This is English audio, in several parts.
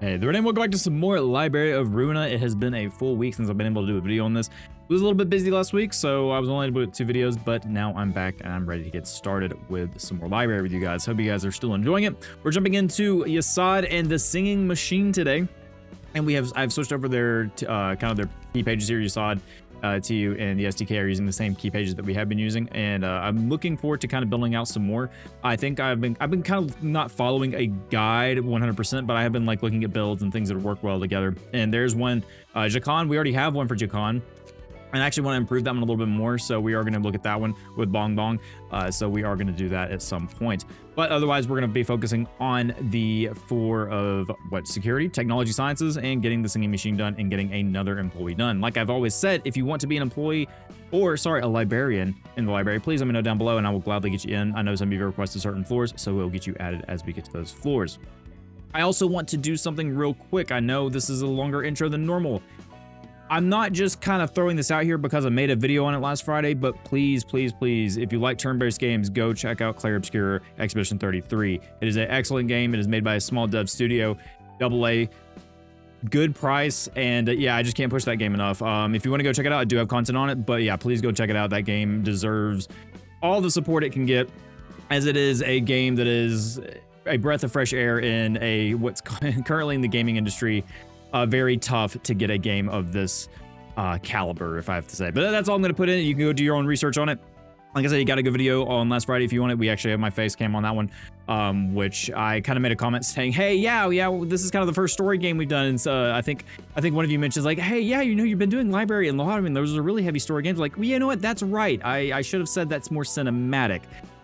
Hey, the name. Welcome back to some more Library of Ruina. It has been a full week since I've been able to do a video on this. It was a little bit busy last week, so I was only able to do 2 videos, but now I'm back and I'm ready to get started with some more library with you guys. Hope you guys are still enjoying it. We're jumping into Yasad and the Singing Machine today, and I've switched over their kind of their key pages here. Yasad, TU, and the SDK are using the same key pages that we have been using, and I'm looking forward to kind of building out some more. I think I've been kind of not following a guide 100%, but I have been like looking at builds and things that work well together. And there's one, Jakan. We already have one for Jakan. And I actually want to improve that one a little bit more, so we are going to look at that one with Bong Bong. So we are going to do that at some point. But otherwise, we're going to be focusing on the 4 of security, technology sciences, and getting the singing machine done and getting another employee done. Like I've always said, if you want to be an employee or, sorry, a librarian in the library, please let me know down below and I will gladly get you in. I know some of you have requested certain floors, so we'll get you added as we get to those floors. I also want to do something real quick. I know this is a longer intro than normal. I'm not just kind of throwing this out here because I made a video on it last Friday, but please, please, please, if you like turn-based games, go check out Clair Obscura Expedition 33. It is an excellent game. It is made by a small dev studio, AA, good price, and yeah, I just can't push that game enough. If you want to go check it out, I do have content on it, but yeah, please go check it out. That game deserves all the support it can get, as it is a game that is a breath of fresh air in what's currently in the gaming industry. Very tough to get a game of this caliber, if I have to say. But that's all I'm going to put in. You can go do your own research on it. Like I said, you got a good video on last Friday if you want it. We actually have my face cam on that one, which I kind of made a comment saying, hey, yeah, well, this is kind of the first story game we've done. And so I think one of you mentions like, hey, yeah, you know, you've been doing library and Lobotomy, and those are really heavy story games. Like, well, you know what? That's right. I should have said that's more cinematic.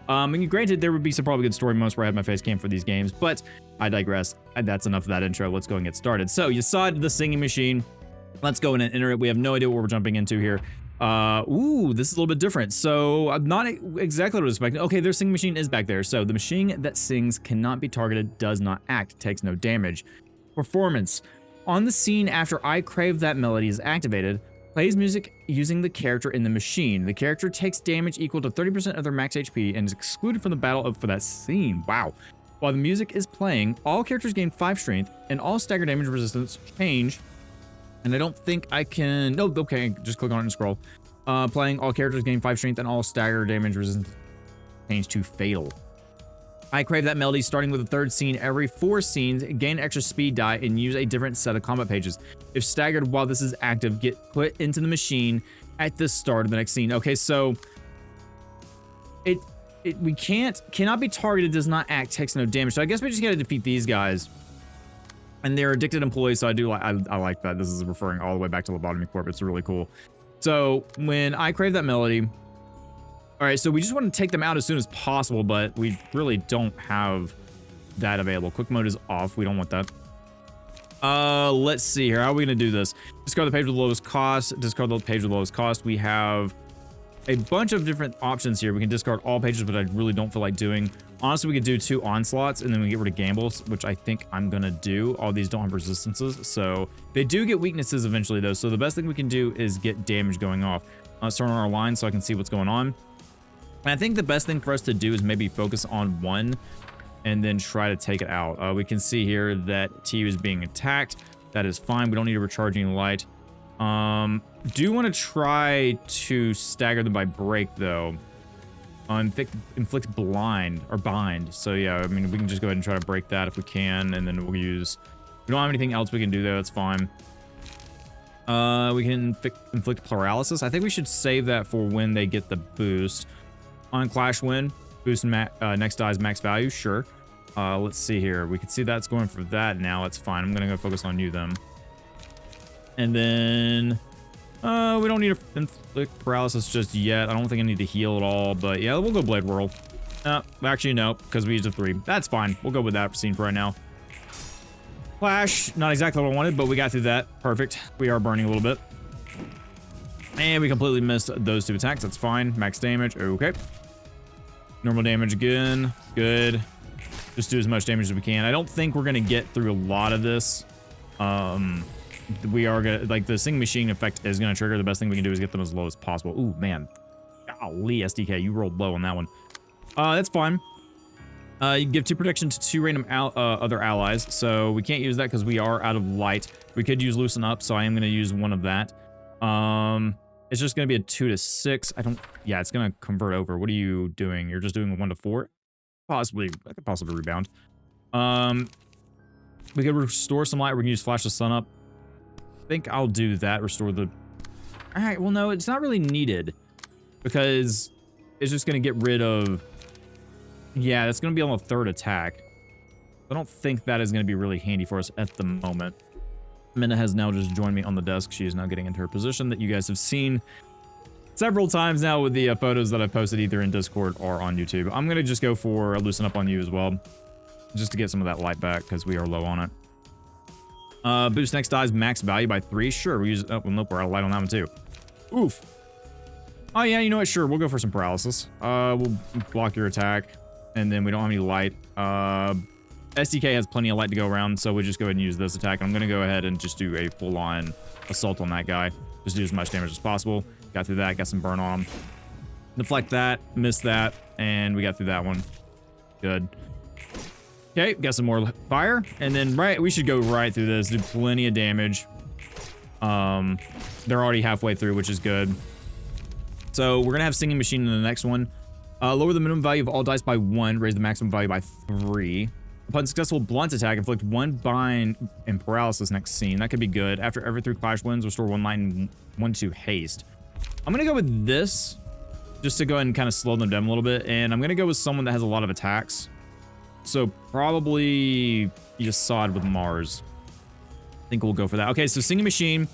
And granted, there would be some probably good story moments where I had my face cam for these games, but I digress. That's enough of that intro. Let's go and get started. So you saw the singing machine. Let's go in and enter it. We have no idea what we're jumping into here. Ooh, this is a little bit different. So I'm not exactly what I was expecting. Okay, their singing machine is back there. So the machine that sings cannot be targeted, does not act, takes no damage. Performance. On the scene after I Crave That Melody is activated, plays music using the character in the machine. The character takes damage equal to 30% of their max HP and is excluded from the battle for that scene. Wow. While the music is playing, all characters gain 5 strength and all stagger damage resistance change. And I don't think I can... No, okay, just click on it and scroll. Playing, all characters gain 5 strength and all stagger damage resistance change to fatal. I Crave That Melody, starting with the 3rd scene. Every 4 scenes, gain extra speed die and use a different set of combat pages. If staggered while this is active, get put into the machine at the start of the next scene. Okay, so we cannot be targeted, does not act, takes no damage. So I guess we just gotta defeat these guys. And they're addicted employees, so I like that. This is referring all the way back to Lobotomy Corp. It's really cool. So when I Crave That Melody. All right, so we just want to take them out as soon as possible, but we really don't have that available. Quick mode is off. We don't want that. Let's see here. How are we going to do this? Discard the page with the lowest cost. Discard the page with the lowest cost. We have a bunch of different options here. We can discard all pages, but I really don't feel like doing. Honestly, we could do 2 onslaughts, and then we get rid of gambles, which I think I'm going to do. All these don't have resistances, so they do get weaknesses eventually, though. So the best thing we can do is get damage going off. Let's turn on our line so I can see what's going on. And I think the best thing for us to do is maybe focus on one and then try to take it out. We can see here that TU is being attacked. That is fine. We don't need a recharging light. Do want to try to stagger them by break, though. Inflict blind or bind. So yeah, I mean, we can just go ahead and try to break that if we can, and then we'll use... We don't have anything else we can do there. That's fine. We can inflict paralysis. I think we should save that for when they get the boost. On Clash Win, boost next die's max value, sure. Let's see here. We can see that's going for that now. It's fine. I'm going to go focus on you, then. And then... we don't need to inflict paralysis just yet. I don't think I need to heal at all, but yeah, we'll go Blade Whirl. Actually, no, because we used a 3. That's fine. We'll go with that scene for right now. Clash, not exactly what I wanted, but we got through that. Perfect. We are burning a little bit. And we completely missed those 2 attacks. That's fine. Max damage. Okay. Normal damage again. Good. Just do as much damage as we can. I don't think we're going to get through a lot of this. We are going to... Like, the singing machine effect is going to trigger. The best thing we can do is get them as low as possible. Ooh, man. Golly, SDK. You rolled low on that one. That's fine. You give 2 protection to 2 random other allies, so we can't use that because we are out of light. We could use loosen up, so I am going to use one of that. It's just going to be a 2 to 6. Yeah, it's going to convert over. What are you doing? You're just doing a 1 to 4? Possibly. I could possibly rebound. We could restore some light. We can use flash the sun up. I think I'll do that. Restore the... All right, well, no, it's not really needed because it's just going to get rid of... Yeah, that's going to be on the 3rd attack. I don't think that is going to be really handy for us at the moment. Minna has now just joined me on the desk. She is now getting into her position that you guys have seen several times now with the photos that I've posted either in Discord or on YouTube. I'm going to just go for a loosen up on you as well, just to get some of that light back because we are low on it. Boost next dies max value by 3. Sure, we use... Oh, well, nope, we're out of light on that one too. Oof. Oh, yeah, you know what? Sure, we'll go for some paralysis. We'll block your attack. And then we don't have any light. SDK has plenty of light to go around, so we just go ahead and use this attack. I'm going to go ahead and just do a full-on assault on that guy. Just do as much damage as possible. Got through that, got some burn on him. Deflect that, missed that, and we got through that one. Good. Okay, got some more fire, and then we should go right through this, do plenty of damage. They're already halfway through, which is good. So we're going to have Singing Machine in the next one. Lower the minimum value of all dice by 1, raise the maximum value by 3. Upon successful blunt attack, inflict 1 bind and paralysis next scene. That could be good. After every 3 clash wins, restore 1 light and 1 to haste. I'm going to go with this, just to go ahead and kind of slow them down a little bit. And I'm going to go with someone that has a lot of attacks. So probably Yasad with Mars. I think we'll go for that. Okay, so Singing Machine,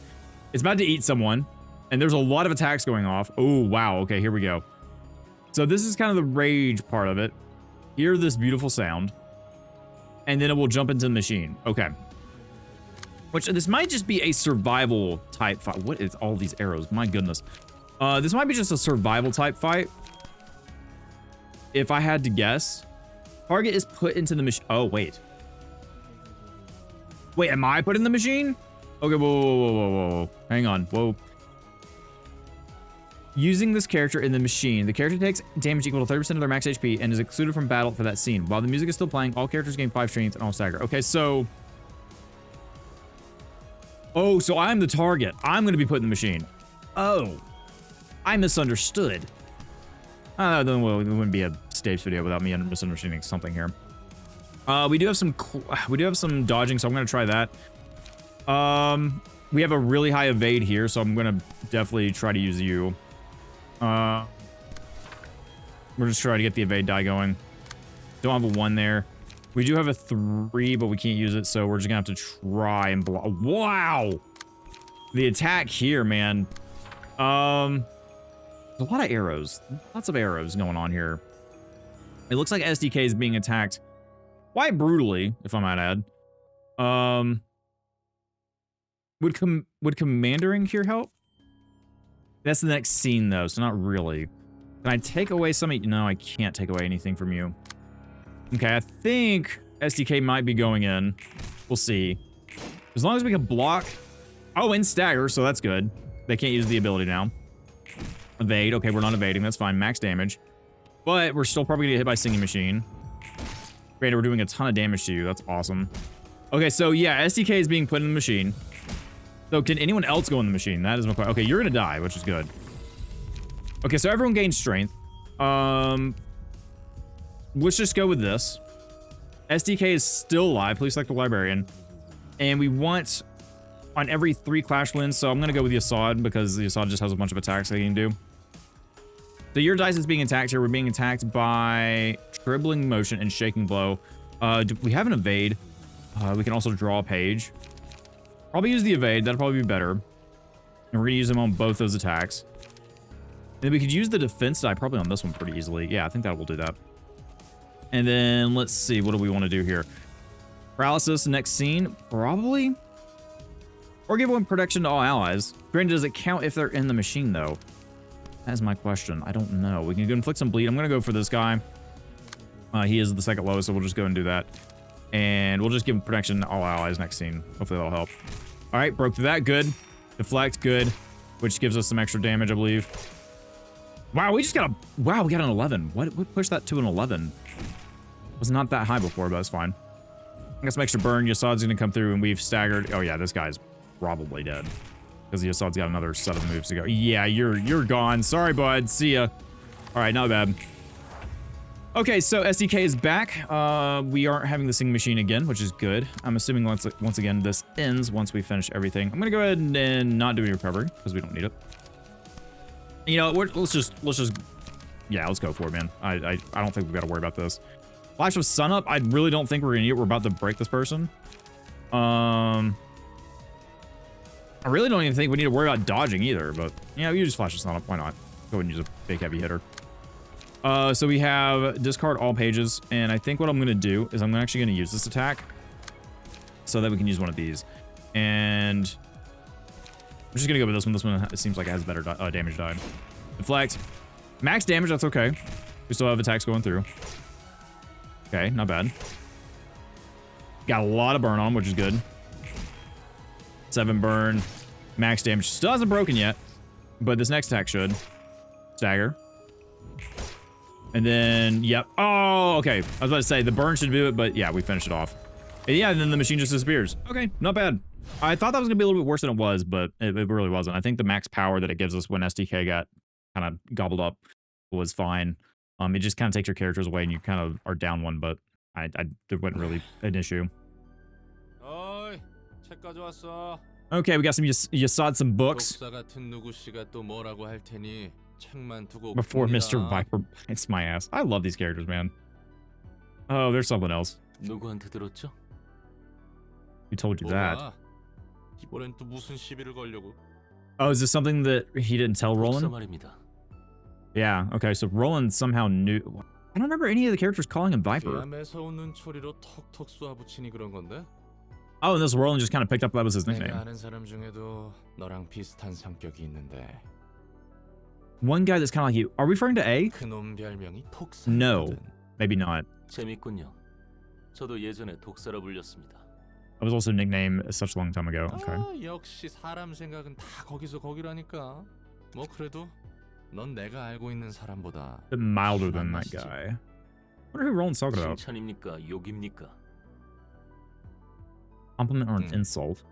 it's about to eat someone. And there's a lot of attacks going off. Oh, wow. Okay, here we go. So this is kind of the rage part of it. Hear this beautiful sound. And then it will jump into the machine. Okay. Which, this might just be a survival type fight. What is all these arrows? My goodness. This might be just a survival type fight. If I had to guess. Target is put into the machine. Oh, wait. Wait, am I put in the machine? Okay, whoa. Hang on, whoa. Using this character in the machine, the character takes damage equal to 30% of their max HP and is excluded from battle for that scene. While the music is still playing, all characters gain 5 strength and all stagger. Okay, so... Oh, so I'm the target. I'm going to be put in the machine. Oh. I misunderstood. Then it wouldn't be a stage video without me misunderstanding something here. We do have some dodging, so I'm going to try that. We have a really high evade here, so I'm going to definitely try to use you. We're just trying to get the evade die going. Don't have a 1 there. We do have a 3, but we can't use it, so we're just gonna have to try and block. Wow! The attack here, man. There's a lot of arrows. Lots of arrows going on here. It looks like SDK is being attacked quite brutally, if I might add. Would Commandering here help? That's the next scene, though, so not really. Can I take away some? No, I can't take away anything from you. Okay, I think SDK might be going in. We'll see. As long as we can block. Oh, and stagger, so that's good. They can't use the ability now. Evade. Okay, we're not evading. That's fine. Max damage. But we're still probably going to get hit by Singing Machine. Great, we're doing a ton of damage to you. That's awesome. Okay, so yeah, SDK is being put in the machine. So can anyone else go in the machine? That is my question. Okay, you're going to die, which is good. Okay, so everyone gains strength. Let's just go with this. SDK is still alive. Please select the librarian. And we want on every 3 clash wins. So I'm going to go with the Assad because the Assad just has a bunch of attacks that he can do. So your dice is being attacked here. We're being attacked by Dribbling Motion and Shaking Blow. We have an evade. We can also draw a page. Probably use the evade. That'll probably be better. And we're going to use them on both those attacks. And then we could use the defense die probably on this one pretty easily. Yeah, I think that will do that. And then let's see. What do we want to do here? Paralysis next scene. Probably. Or give 1 protection to all allies. Granted, does it count if they're in the machine, though? That's my question. I don't know. We can inflict some bleed. I'm going to go for this guy. He is the second lowest, so we'll just go and do that. And we'll just give him protection to all allies next scene. Hopefully that'll help. All right, broke through that. Good. Deflect. Good. Which gives us some extra damage, I believe. Wow, we just got a... Wow, we got an 11. What pushed that to an 11? was not that high before, but that's fine. I got some extra burn. Yassad's gonna come through, and we've staggered. Oh yeah, this guy's probably dead because Yassad's got another set of moves to go. Yeah, you're gone. Sorry, bud. See ya. All right, not bad. Okay, so SDK is back. We aren't having the singing machine again, which is good. I'm assuming once again this ends once we finish everything. I'm gonna go ahead and not do any recovery because we don't need it. You know, let's just yeah, let's go for it, man. I don't think we've got to worry about this. Flash of sun up. I really don't think we're gonna need it. We're about to break this person. I really don't even think we need to worry about dodging either. But yeah, you just flash of sun up. Why not? Go ahead and use a big heavy hitter. So we have discard all pages, and I think what I'm gonna do is I'm actually gonna use this attack so that we can use one of these. And I'm just gonna go with this one. This one, it seems like it has better damage die. Deflect. Max damage, that's okay. We still have attacks going through. Okay, not bad. Got a lot of burn on, which is good. 7 burn. Max damage. Still hasn't broken yet, but this next attack should. Stagger. And then, yep. Oh, okay. I was about to say, the burn should do it, but yeah, we finished it off. And yeah, and then the machine just disappears. Okay, not bad. I thought that was going to be a little bit worse than it was, but it really wasn't. I think the max power that it gives us when SDK got kind of gobbled up was fine. It just kind of takes your characters away and you kind of are down one, but there wasn't really an issue. Okay, we got some Yassad, some books. Before Mr. Viper bites my ass. I love these characters, man. Oh, there's something else. Who told you that? Oh, is this something that he didn't tell Roland? Yeah, okay, so Roland somehow knew. I don't remember any of the characters calling him Viper. Oh, and this Roland just kind of picked up that was his nickname. One guy that's kind of like you. Are we referring to A? No, maybe not. I was also nicknamed such a long time ago. Okay. A bit milder than that guy. I wonder who Roland's talking about. Compliment or an insult?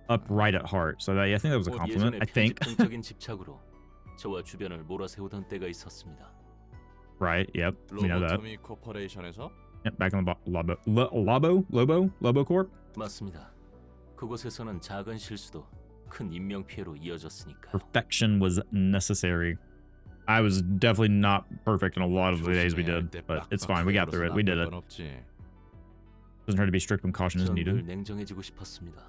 Upright at heart. So that, yeah, I think that was a compliment. I think. Right. Yep. We know that. Lobotomy Corporation에서? Yep. Back in the Lobo Corp. 맞습니다. 그곳에서는 작은 실수도 큰 인명 피해로 이어졌으니까요. Perfection was necessary. I was definitely not perfect in a lot of the days we did, but it's fine. We got through it. We did it. Doesn't hurt to be strict when caution is needed. 냉정해지고 싶었습니다.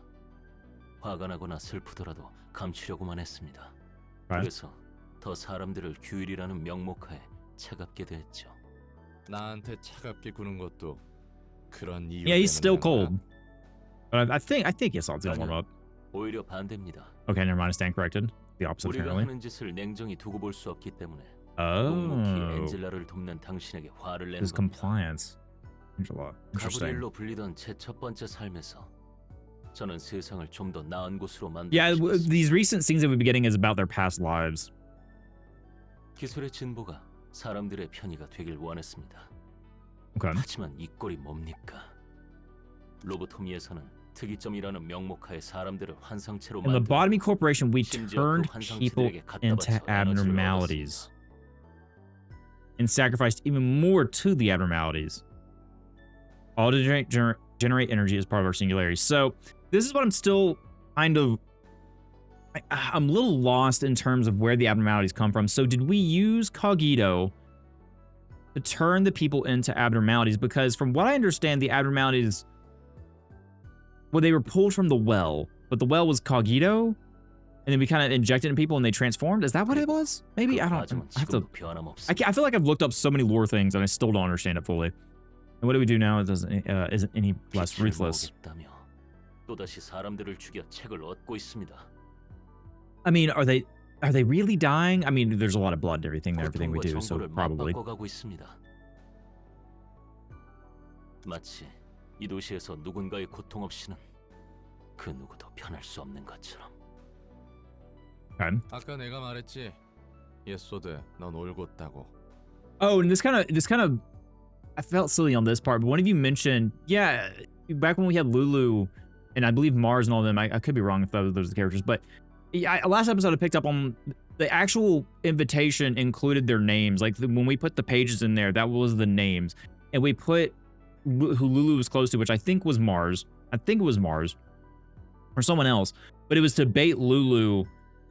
화가 나거나 슬프더라도 감추려고만 했습니다. Right. 그래서 더 사람들을 규율이라는 명목하에 차갑게 됐죠. 나한테 차갑게 구는 것도 그런 이유. Yeah, he's still cold. But I think Yassad's gonna warm up. 오히려 반대입니다. Okay, never mind. I stand corrected. The opposite 우리가 apparently. 하는 짓을 냉정히 두고 볼 수 없기 때문에 Oh. 엔젤라를 돕는 당신에게 화를 내는 His 겁니다. compliance. Angela. Interesting. 가브리엘로 불리던 제 첫 번째 삶에서 저는 세상을 좀 더 나은 곳으로 Yeah, 만들고 싶었습니다. these recent scenes that we've been getting is about their past lives. 기술의 진보가 사람들의 편의가 되길 원했습니다. Okay. 하지만 이 꼴이 뭡니까? 로보토미에서는 특이점이라는 명목하에 사람들을 환상체로 In the 만들고 Lobotomy Corporation, we 심지어 turned 그 people 환상체들에게 갖다 into 바쳐 에너지를 abnormalities 얻었습니다. and sacrificed even more to the abnormalities. All to generate energy as part of our singularity. So this is what I'm still kind of... I'm a little lost in terms of where the abnormalities come from. So did we use Cogito to turn the people into abnormalities? Because from what I understand, the abnormalities... Well, they were pulled from the well, but the well was Cogito, and then we kind of injected in people and they transformed. Is that what it was? Maybe I don't. I have to. I feel like I've looked up so many lore things and I still don't understand it fully. And what do we do now? It doesn't isn't any less ruthless. 또다시 사람들을 죽여 책을 얻고 있습니다. I mean, are they really dying? I mean, there's a lot of blood and everything there, everything we do, so probably. 마치 이 도시에서 누군가의 고통 없이는 그 누구도 편할 수 없는 것처럼. Okay. 아까 내가 말했지. 예소드, 넌 올곧다고. Oh, and this kind of, I felt silly on this part, but one of you mentioned, yeah, back when we had Lulu, and I believe Mars and all of them, I could be wrong if those are the characters, but yeah, last episode I picked up on the actual invitation included their names. Like when we put the pages in there, that was the names, and we put who Lulu was close to, which I think was Mars. I think it was Mars or someone else, but it was to bait Lulu.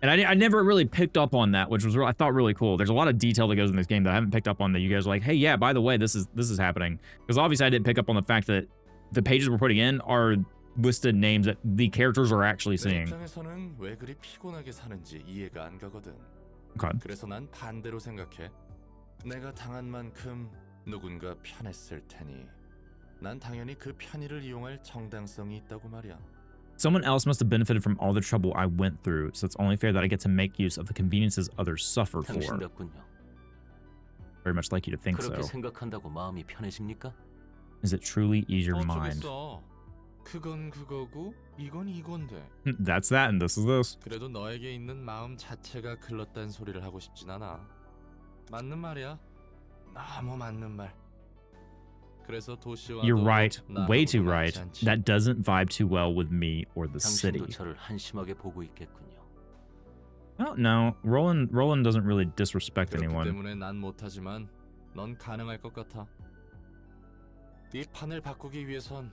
And I never really picked up on that, which was I thought really cool. There's a lot of detail that goes in this game that I haven't picked up on that you guys are like, hey, yeah, by the way, this is happening. Because obviously I didn't pick up on the fact that the pages we're putting in are listed names that the characters are actually 내 seeing. 입장에서는 왜 그리 피곤하게 사는지 이해가 안 가거든. Okay. 그래서 난 반대로 생각해. 내가 당한 만큼 누군가 편했을 테니 난 당연히 그 편의를 이용할 정당성이 있다고 말이야. Someone else must have benefited from all the trouble I went through, so it's only fair that I get to make use of the conveniences others suffer for. 당신답군요. Very much like you to think 그렇게 so. 생각한다고 마음이 편해집니까? Is it truly ease your mind? 어쩌겠어. 그건 그거고 이건 이건데. That's that and this is this. 그래도 너에게 있는 마음 자체가 글렀단 소리를 하고 싶진 않아. 맞는 말이야. 너무 맞는 말. 그래서 도시와도 You're right, way too 나하고도 right. 맞지 않지. That doesn't vibe too well with me or the city. 당신도 저를 한심하게 보고 있겠군요. Oh, no, Roland doesn't really disrespect 그렇기 anyone. 때문에 난 못하지만 넌 가능할 것 같아. 네 판을 바꾸기 위해선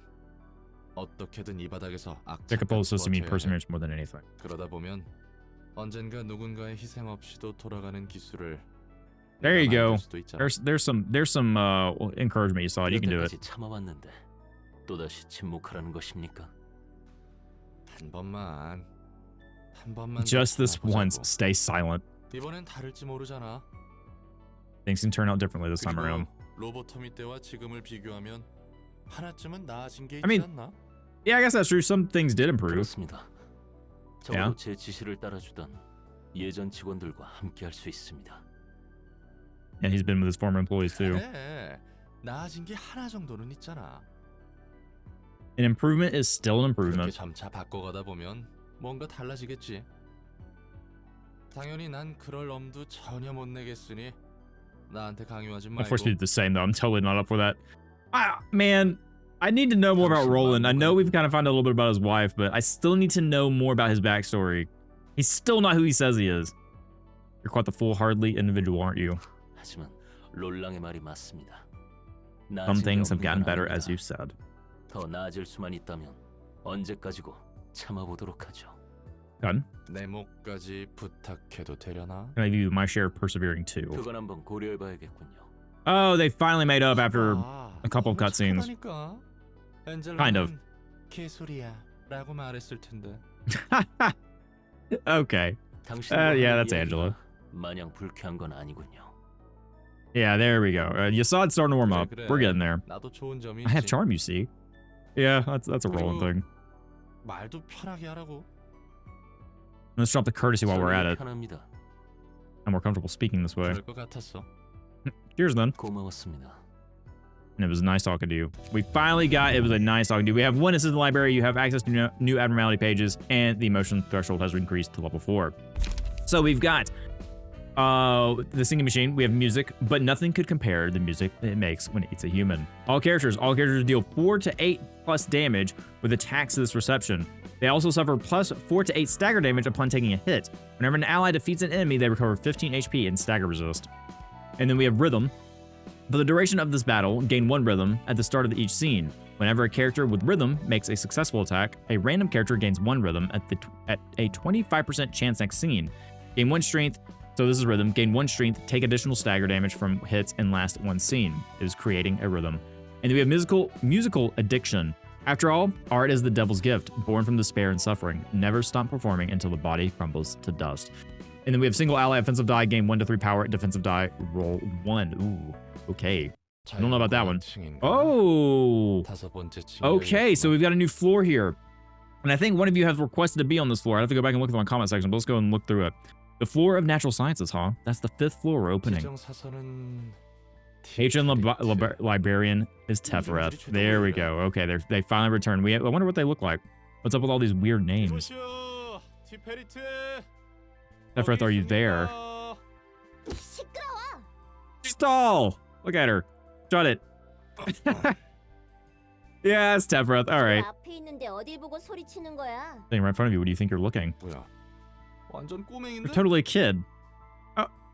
어떻게든 이 바닥에서 Decapole is supposed to mean 버텨야 해. perseverance more than anything. 그러다 보면 언젠가 누군가의 희생 없이도 돌아가는 기술을 There you 네가 go. 만들 수도 있잖아. There's some encouragement you saw. You can do it. 여태까지 참아왔는데 또다시 침묵하라는 것입니까? 한 번만 Just this 참아보자고. once, stay silent. 이번엔 다를지 모르잖아. Things can turn out differently this time 그리고 around. 로보토미 때와 지금을 비교하면 하나쯤은 나아진 게 있지 I mean, 않나? Yeah, I guess that's true. Some things did improve. 그렇습니다. 적어도 제 지시를 따라주던 예전 직원들과 함께할 수 있습니다. And he's been with his former employees too. 그래, 나아진 게 하나 정도는 있잖아. An improvement is still an 그렇게 improvement. 점차 바꿔가다 보면 뭔가 달라지겠지. 당연히 난 그럴 엄두 전혀 못 내겠으니 나한테 강요하지 Of course, 말고. we did the same though. I'm totally not up for that. Man, I need to know more about Roland. I know we've kind of found out a little bit about his wife, but I still need to know more about his backstory. He's still not who he says he is. You're quite the foolhardy individual, aren't you? 하지만 롤랑의 말이 맞습니다. Some things have gotten 나아진 건 better, 아닙니다. as you said. 더 나아질 수만 있다면 언제까지고 참아보도록 하죠. Done. 내 목까지 부탁해도 되려나? Can I give you my share of persevering too? 그건 한번 고려해봐야겠군요. Oh, they finally made up after a couple of 너무 cutscenes. 착하다니까. Kind of. 엔젤라는 개소리야라고 말했을 텐데. Okay. 당신과 yeah, 하는 that's Angela. 이야기가 마냥 불쾌한 건 아니군요. Yeah, there we go. You saw it starting to warm up. We're getting there. 나도 좋은 점이 I have 있지. charm, you see. Yeah, that's a Roland thing. 말도 편하게 하라고. Let's drop the courtesy while we're at it. 편합니다. I'm more comfortable speaking this way. 그럴 것 같았어. Cheers then. 고마웠습니다. And it was nice talking to you. We finally got it. Was a nice talking to you. We have one assistant library. You have access to new abnormality pages, and the emotion threshold has increased to level 4. So we've got the singing machine. We have music, but nothing could compare to the music that it makes when it eats a human. All characters deal 4 to 8 plus damage with attacks to this reception. They also suffer plus 4 to 8 stagger damage upon taking a hit. Whenever an ally defeats an enemy, they recover 15 HP and stagger resist. And then we have rhythm. For the duration of this battle, gain 1 rhythm at the start of each scene. Whenever a character with rhythm makes a successful attack, a random character gains 1 rhythm at a 25% chance next scene. Gain 1 strength, so this is rhythm. Gain 1 strength, take additional stagger damage from hits, and last 1 scene. It is creating a rhythm. And then we have musical addiction. After all, art is the devil's gift, born from despair and suffering. Never stop performing until the body crumbles to dust. And then we have single ally offensive die, gain 1 to 3 power, defensive die, roll 1. Ooh, okay. I don't know about that one. Oh, 다섯 번째 okay, so we've got a new floor here. And I think one of you has requested to be on this floor. I have to go back and look at my comment section, but let's go and look through it. The floor of natural sciences, huh? That's the 5th floor we're opening. Patron librarian is Tefreth. There we go. Okay, they finally returned. I wonder what they look like. What's up with all these weird names? Tefreth, are you there? 시끄러워. She's tall. Look at her. Shut it. Yeah, it's Tefrith. All right. 앞에 있는데 어딜 보고 소리치는 거야? Sitting right in front of you. What do you think you're looking? 뭐야? 완전 You're 꼬맹인데? totally a kid.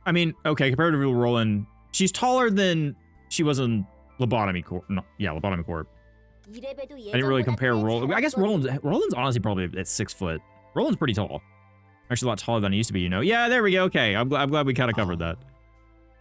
I mean, okay, compared to Roland, she's taller than she was in Lobotomy Corp. No, yeah, Lobotomy Corp. I didn't really compare Roland. I guess Roland's honestly probably at 6 foot. Roland's pretty tall. Actually, a lot taller than he used to be, you know? Yeah, there we go. Okay, I'm glad we kind of covered that.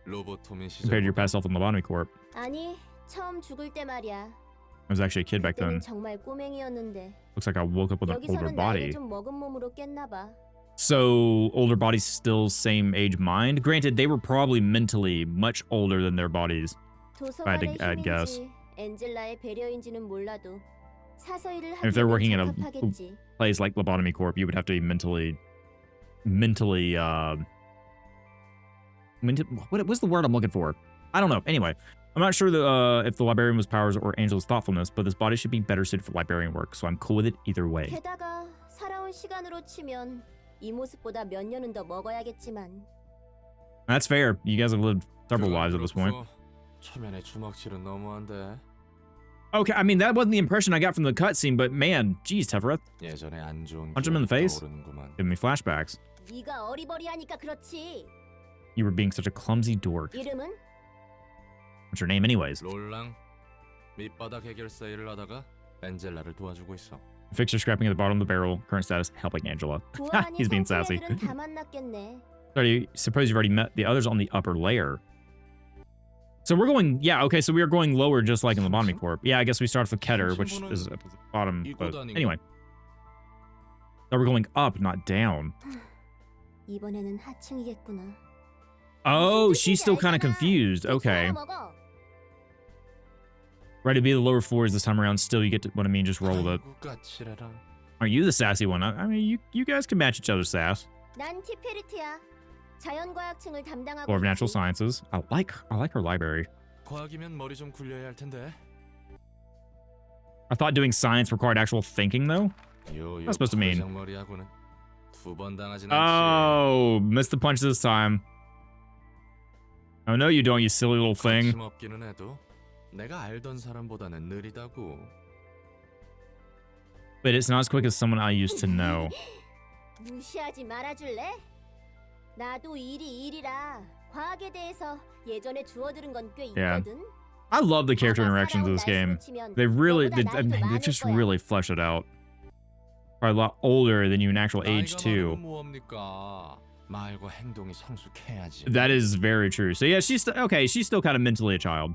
로보토미 Compared to your 시절 past self in Lobotomy Corp. 아니, 처음 죽을 때 말이야. I was actually a kid back then. 그때는 정말 꼬맹이였는데. Looks like I woke up with an older 여기서는 나이를 body. 좀 먹은 몸으로 깼나 봐. So, older bodies still same age mind? Granted, they were probably mentally much older than their bodies. 도서관의 I'd guess. 힘인지 엔젤라의 배려인지는 몰라도 사서일을 And if they're working in 하기는 a 적합하겠지. place like Lobotomy Corp, you would have to be what's the word I'm looking for? I don't know. Anyway, I'm not sure if the librarian was powers or Angela's thoughtfulness, but this body should be better suited for librarian work, so I'm cool with it either way. 게다가 살아온 시간으로 치면 이 모습보다 몇 년은 더 먹어야겠지만 That's fair. You guys have lived several 그건 lives at this point. 그렇고, 초면에 주먹질은 너무한데. Okay, I mean, that wasn't the impression I got from the cutscene, but man, geez, Tefrith, 예전에 안 좋은 Punch him in the 기억이 face. 떠오르는구만. giving me flashbacks. 네가 어리버리하니까 그렇지. You were being such a clumsy dork. 이름은? What's your name anyways? 롤랑 밑바닥 해결사 일을 하다가 엔젤라를 도와주고 있어. Fixer scrapping at the bottom of the barrel. Current status, helping Angela. 보아하니 He's being 성충 sassy. 애들은 다 만났겠네. So you suppose you've already met the others on the upper layer. So we're going, yeah, okay, so we are going lower just like in the Lobotomy Corp. Yeah, I guess we start with Keter, which is at the bottom, but anyway. So we're going up, not down. 이번에는 하층이겠구나. Oh, she's still kind of confused. Okay. Ready to be the lower floors this time around. Still, you get to, what I mean, just roll with it. 아이고, 까칠해라. Aren't you the sassy one? I mean, you guys can match each other's sass. 난 티페리트야. 자연과학층을 담당하고 Lord of Natural 있지. Sciences. I like her library. 과학이면 머리 좀 굴려야 할 텐데. I thought doing science required actual thinking, though. 요 That's supposed to mean. 머리하고는 두 번 당하진 않지. Oh, missed the punch this time. Oh, no, you don't, you silly little thing. 없기는 해도 내가 알던 사람보다는 느리다고. But it's not as quick as someone I used to know. 무시하지 말아줄래? 나도 일이 일이라 과학에 대해서 예전에 주워들은 건 꽤 Yeah. 있거든. I love the character 다가 interactions of this 살아온 game. 날씨로 치면 They really, 너보다 나이도 they just 많을 거야. really flesh it out. Probably a lot older than you in actual age, 나이가 too. 많으면 뭐합니까? 말과 행동이 성숙해야지. That is very true. So yeah, she's okay. She's still kind of mentally a child.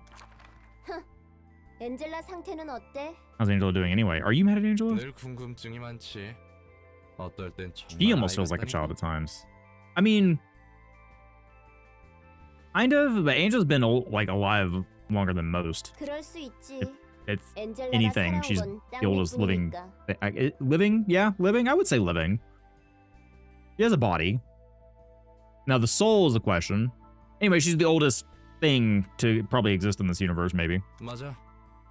엔젤라 상태는 어때? How's Angela doing anyway? Are you mad at Angela? 늘 궁금증이 많지. 어떨 땐 정말 She almost feels like a 아이 child 같다니까. at times. I mean, kind of, but Angela's been alive longer than most. 그럴 수 있지. If 엔젤라가 anything, 살아온 she's 건 the oldest living. 땅일뿐이니까. Living? Yeah, living. I would say living. She has a body. Now the soul is a question. Anyway, she's the oldest thing to probably exist in this universe, maybe. 맞아.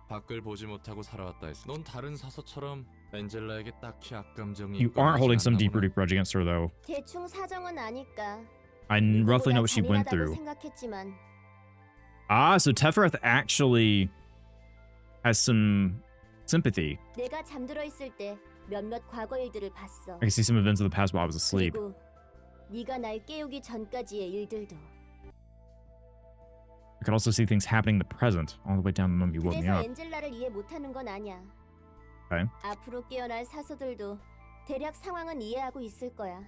밖을 보지 못하고 살아왔다 했어. 넌 다른 사서처럼 엔젤라에게 딱히 악감정이 You 있거나 aren't holding 하진 some 않나 deep-rooted 보네. grudge against her, though. 대충 사정은 아니까. I roughly know what she went 누구보다 through. 잔인하다고 생각했지만 Ah, so Tefrith actually has some sympathy. 내가 잠들어 있을 때 몇몇 과거 일들을 봤어. I can see some events of the past while I was asleep. 그리고 네가 날 깨우기 전까지의 일들도. I could also see things happening in the present, all the way down the moment you woke me 그래서 up. 엔젤라를 이해 못하는 건 아니야. Okay. 앞으로 깨어날 사서들도 대략 상황은 이해하고 있을 거야.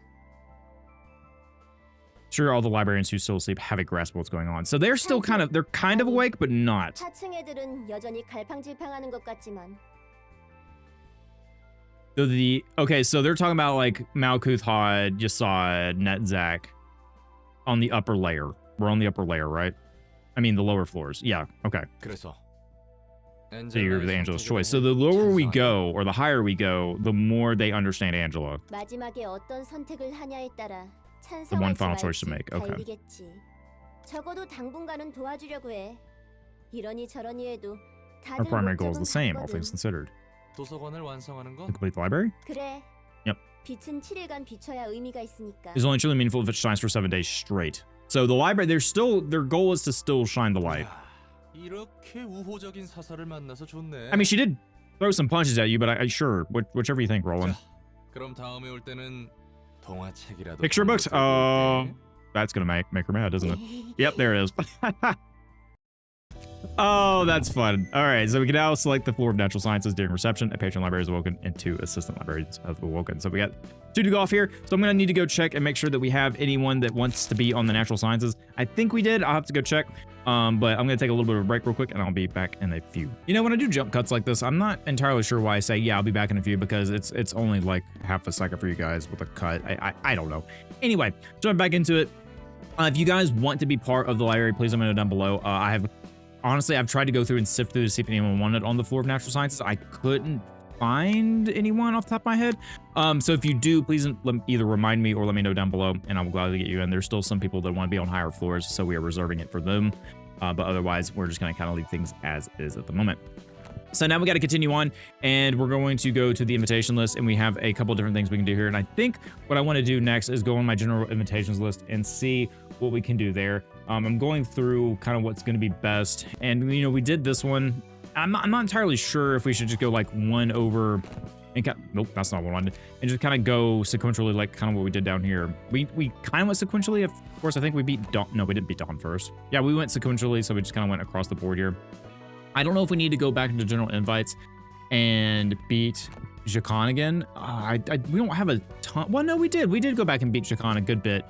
Sure, all the librarians who still asleep have a grasp of what's going on. So they're still kind of awake, but not. 하층 애들은 여전히 갈팡질팡하는 것 같지만 So okay, so they're talking about like Malkuth, Hod, Yasad, Netzak on the upper layer. We're on the upper layer, right? I mean, the lower floors. Yeah, okay. 그래서 So you agree with Angela's choice. So the lower we go, or the higher we go, the more they understand Angela. 마지막에 어떤 선택을 하냐에 따라 The one 찬성할지 final choice to 말지 make. Okay. 달리겠지. 적어도 당분간은 도와주려고 해. 이러니 저러니 해도 Our 다들 primary goal is 목적은 the same, all 같거든. things considered. 도서관을 완성하는 To 건 complete the library? 그래. Yep. 빛은 7일간 비춰야 의미가 있으니까. Is only truly meaningful if it shines for 7 days straight. So the library, their goal is to still shine the light. 이렇게 우호적인 사설을 만나서 좋네. I mean, she did throw some punches at you, but I sure, whichever you think, Roland. 그럼 다음에 올 때는 동화책이라도. Picture books? That's gonna make her mad, doesn't it? Yep, there it is. Oh, that's fun. All right, so we can now select the floor of natural sciences during reception. A patron librarian is awoken and 2 assistant librarians have awoken. So we got 2 to go off here. So I'm gonna need to go check and make sure that we have anyone that wants to be on the natural sciences. I think we did. I'll have to go check. But I'm gonna take a little bit of a break real quick and I'll be back in a few. You know, when I do jump cuts like this, I'm not entirely sure why I say, yeah, I'll be back in a few, because it's only like half a second for you guys with a cut. I don't know. Anyway, jumping back into it. If you guys want to be part of the library, please let me know down below. Honestly, I've tried to go through and sift through to see if anyone wanted on the floor of natural sciences. I couldn't find anyone off the top of my head. So if you do, please either remind me or let me know down below, and I will gladly get you in. There's still some people that want to be on higher floors, so we are reserving it for them. But otherwise, we're just going to kind of leave things as is at the moment. So now we got to continue on, and we're going to go to the invitation list, and we have a couple different things we can do here. And I think what I want to do next is go on my general invitations list and see what we can do there. I'm going through kind of what's going to be best, and you know, we did this one. I'm not entirely sure if we should just go like one over and nope, that's not what I wanted, and just kind of go sequentially, like kind of what we did down here. We kind of went sequentially. Of course, I think we beat Dawn. No, we didn't beat Dawn first. Yeah, we went sequentially, so we just kind of went across the board here. I don't know if we need to go back into general invites and beat Jakan again. We don't have a ton. Well, no, we did. We did go back and beat Jakan a good bit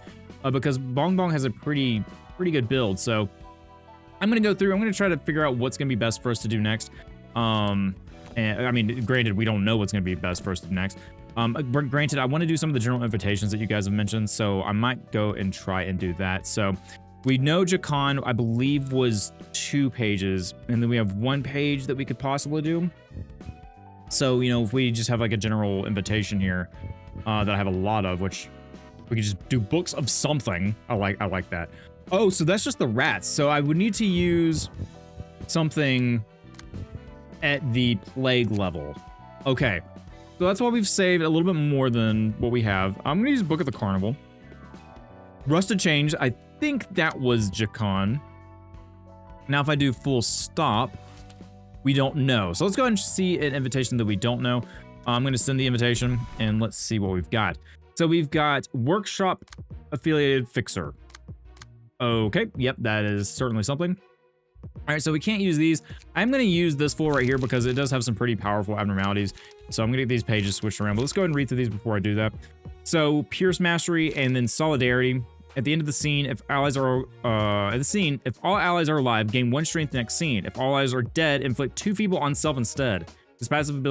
because Bong Bong has a pretty good build. So I'm going to go through. I'm going to try to figure out what's going to be best for us to do next. And I mean, granted, we don't know what's going to be best for us to do next. Granted, I want to do some of the general invitations that you guys have mentioned, so I might go and try and do that. So we know Jakan, I believe, was 2 pages, and then we have 1 page that we could possibly do. So, you know, if we just have like a general invitation here that I have a lot of, which we could just do books of something. I like that. Oh, so that's just the rats. So I would need to use something at the plague level. Okay, so that's why we've saved a little bit more than what we have. I'm gonna use Book of the Carnival. Rusted Change, I think that was Jakan. Now, if I do full stop, we don't know. So let's go ahead and see an invitation that we don't know. I'm going to send the invitation and let's see what we've got. So we've got Workshop Affiliated Fixer. Okay, yep, that is certainly something. All right, so we can't use these. I'm going to use this floor right here because it does have some pretty powerful abnormalities. So I'm going to get these pages switched around, but let's go ahead and read through these before I do that. So Pierce Mastery and then Solidarity. At the end of the scene, if allies are if all allies are alive, gain 1 strength next scene. If all allies are dead, inflict 2 feeble on self instead. This passive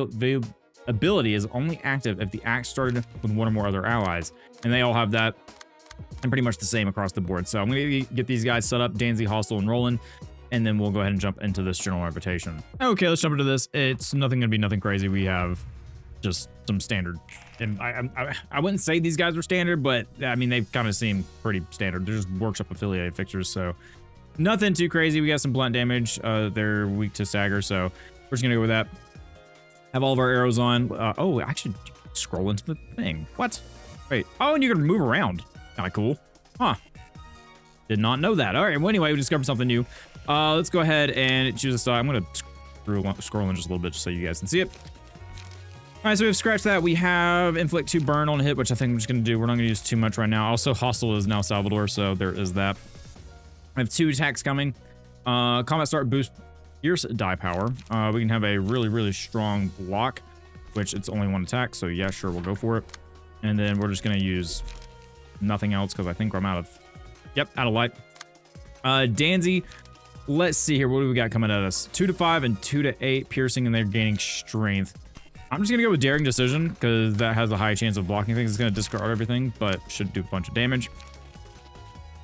ability is only active if the act started with 1 or more other allies, and they all have that, and pretty much the same across the board. So I'm gonna get these guys set up, Danzy, Hostel, and Roland, and then we'll go ahead and jump into this general invitation. Okay, let's jump into this. It's gonna be nothing crazy. We have just some standard. And I wouldn't say these guys were standard, but I mean, they kind of seem pretty standard. They're just workshop affiliated fixtures, so nothing too crazy. We got some blunt damage. They're weak to stagger, so we're just gonna go with that. Have all of our arrows on. Oh, I should scroll into the thing. What? Wait. Oh, and you can move around. Kind of cool. Huh. Did not know that. All right. Well, anyway, we discovered something new. Let's go ahead and choose a style. I'm gonna scroll in just a little bit just so you guys can see it. All right, so we've scratched that. We have inflict 2 burn on a hit, which I think I'm just going to do. We're not going to use too much right now. Also, Hostile is now Salvador, so there is that. I have 2 attacks coming. Combat start boost Pierce die power. We can have a really strong block, which it's only 1 attack, so yeah, sure, we'll go for it. And then we're just going to use nothing else because I think I'm out of light. Danzy, let's see here. What do we got coming at us? 2 to 5 and 2 to 8 piercing, and they're gaining strength. I'm just going to go with Daring Decision because that has a high chance of blocking things. It's going to discard everything, but should do a bunch of damage.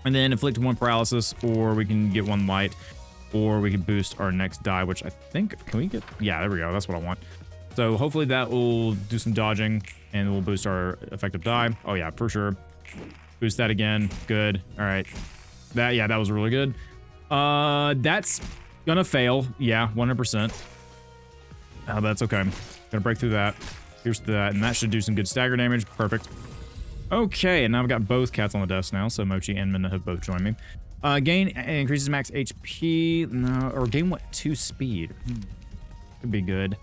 And then inflict 1 paralysis, or we can get 1 light, or we can boost our next die, which I think, can we get? Yeah, there we go. That's what I want. So hopefully that will do some dodging and we'll boost our effective die. Oh yeah, for sure. Boost that again. Good. All right. That was really good. That's gonna fail. Yeah, 100%. That's okay. Gonna break through that. Here's that, and that should do some good stagger damage. Perfect. Okay, and now I've got both cats on the desk now, so Mochi and Minna have both joined me. Gain increases max HP. No, or gain what? 2 speed. Could be good.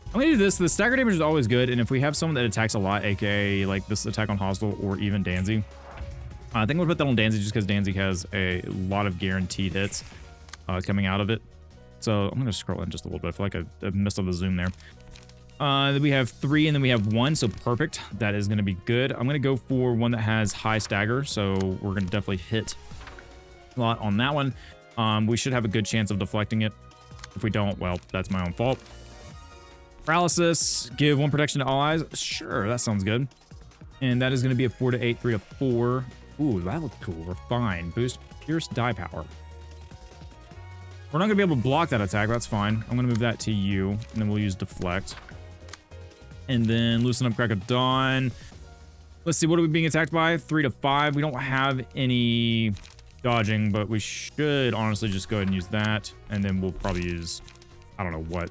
I'm gonna do this. The stagger damage is always good, and if we have someone that attacks a lot, aka like this attack on hostile or even Danzy, I think we'll put that on Danzy just because Danzy has a lot of guaranteed hits coming out of it. So I'm gonna scroll in just a little bit. I feel like I missed on the zoom there. Then we have 3 and then we have 1, so perfect. That is gonna be good. I'm gonna go for one that has high stagger, so we're gonna definitely hit a lot on that one. We should have a good chance of deflecting it. If we don't, well, that's my own fault. Paralysis, give 1 protection to all eyes. Sure, that sounds good. And that is going to be a 4 to 8, 3 to 4. Ooh, that looks cool. Refine, boost pierce die power. We're not going to be able to block that attack. That's fine. I'm going to move that to you, and then we'll use deflect. And then loosen up crack of dawn. Let's see, what are we being attacked by? 3 to 5. We don't have any dodging, but we should honestly just go ahead and use that. And then we'll probably use, I don't know what.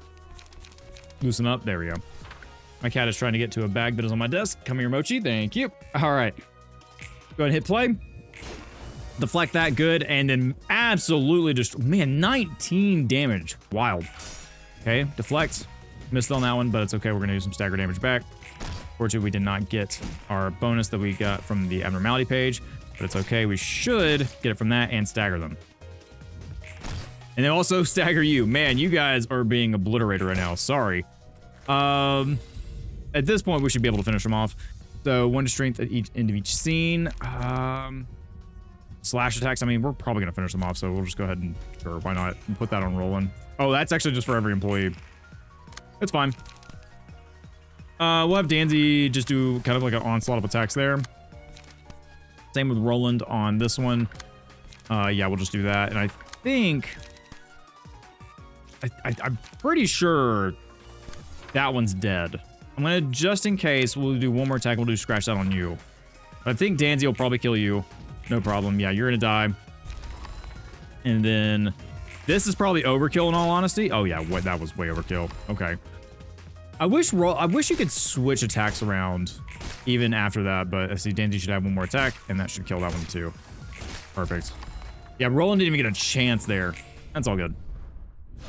Loosen up. There we go. My cat is trying to get to a bag that is on my desk. Come here, Mochi. Thank you. All right. Go ahead and hit play. Deflect that. Good. And then absolutely just, man, 19 damage. Wild. Okay. Deflect. Missed on that one, but it's okay. We're going to do some stagger damage back. Fortunately, we did not get our bonus that we got from the abnormality page, but it's okay. We should get it from that and stagger them. And then also stagger you. Man, you guys are being obliterated right now. Sorry. At this point, we should be able to finish them off. So 1 to strength at each end of each scene. Slash attacks. I mean, we're probably going to finish them off, so we'll just go ahead and, sure, why not? Put that on rolling. Oh, that's actually just for every employee. It's fine. We'll have Danzy just do kind of like an onslaught of attacks there. Same with Roland on this one. Yeah, we'll just do that. And I think... I'm pretty sure that one's dead. I'm gonna, just in case, we'll do 1 more attack. We'll do scratch that on you. But I think Danzy will probably kill you. No problem. Yeah, you're gonna die. And then this is probably overkill in all honesty. Oh yeah, that was way overkill. Okay. I wish you could switch attacks around even after that, but I see Danzy should have 1 more attack, and that should kill that one too. Perfect. Yeah, Roland didn't even get a chance there. That's all good.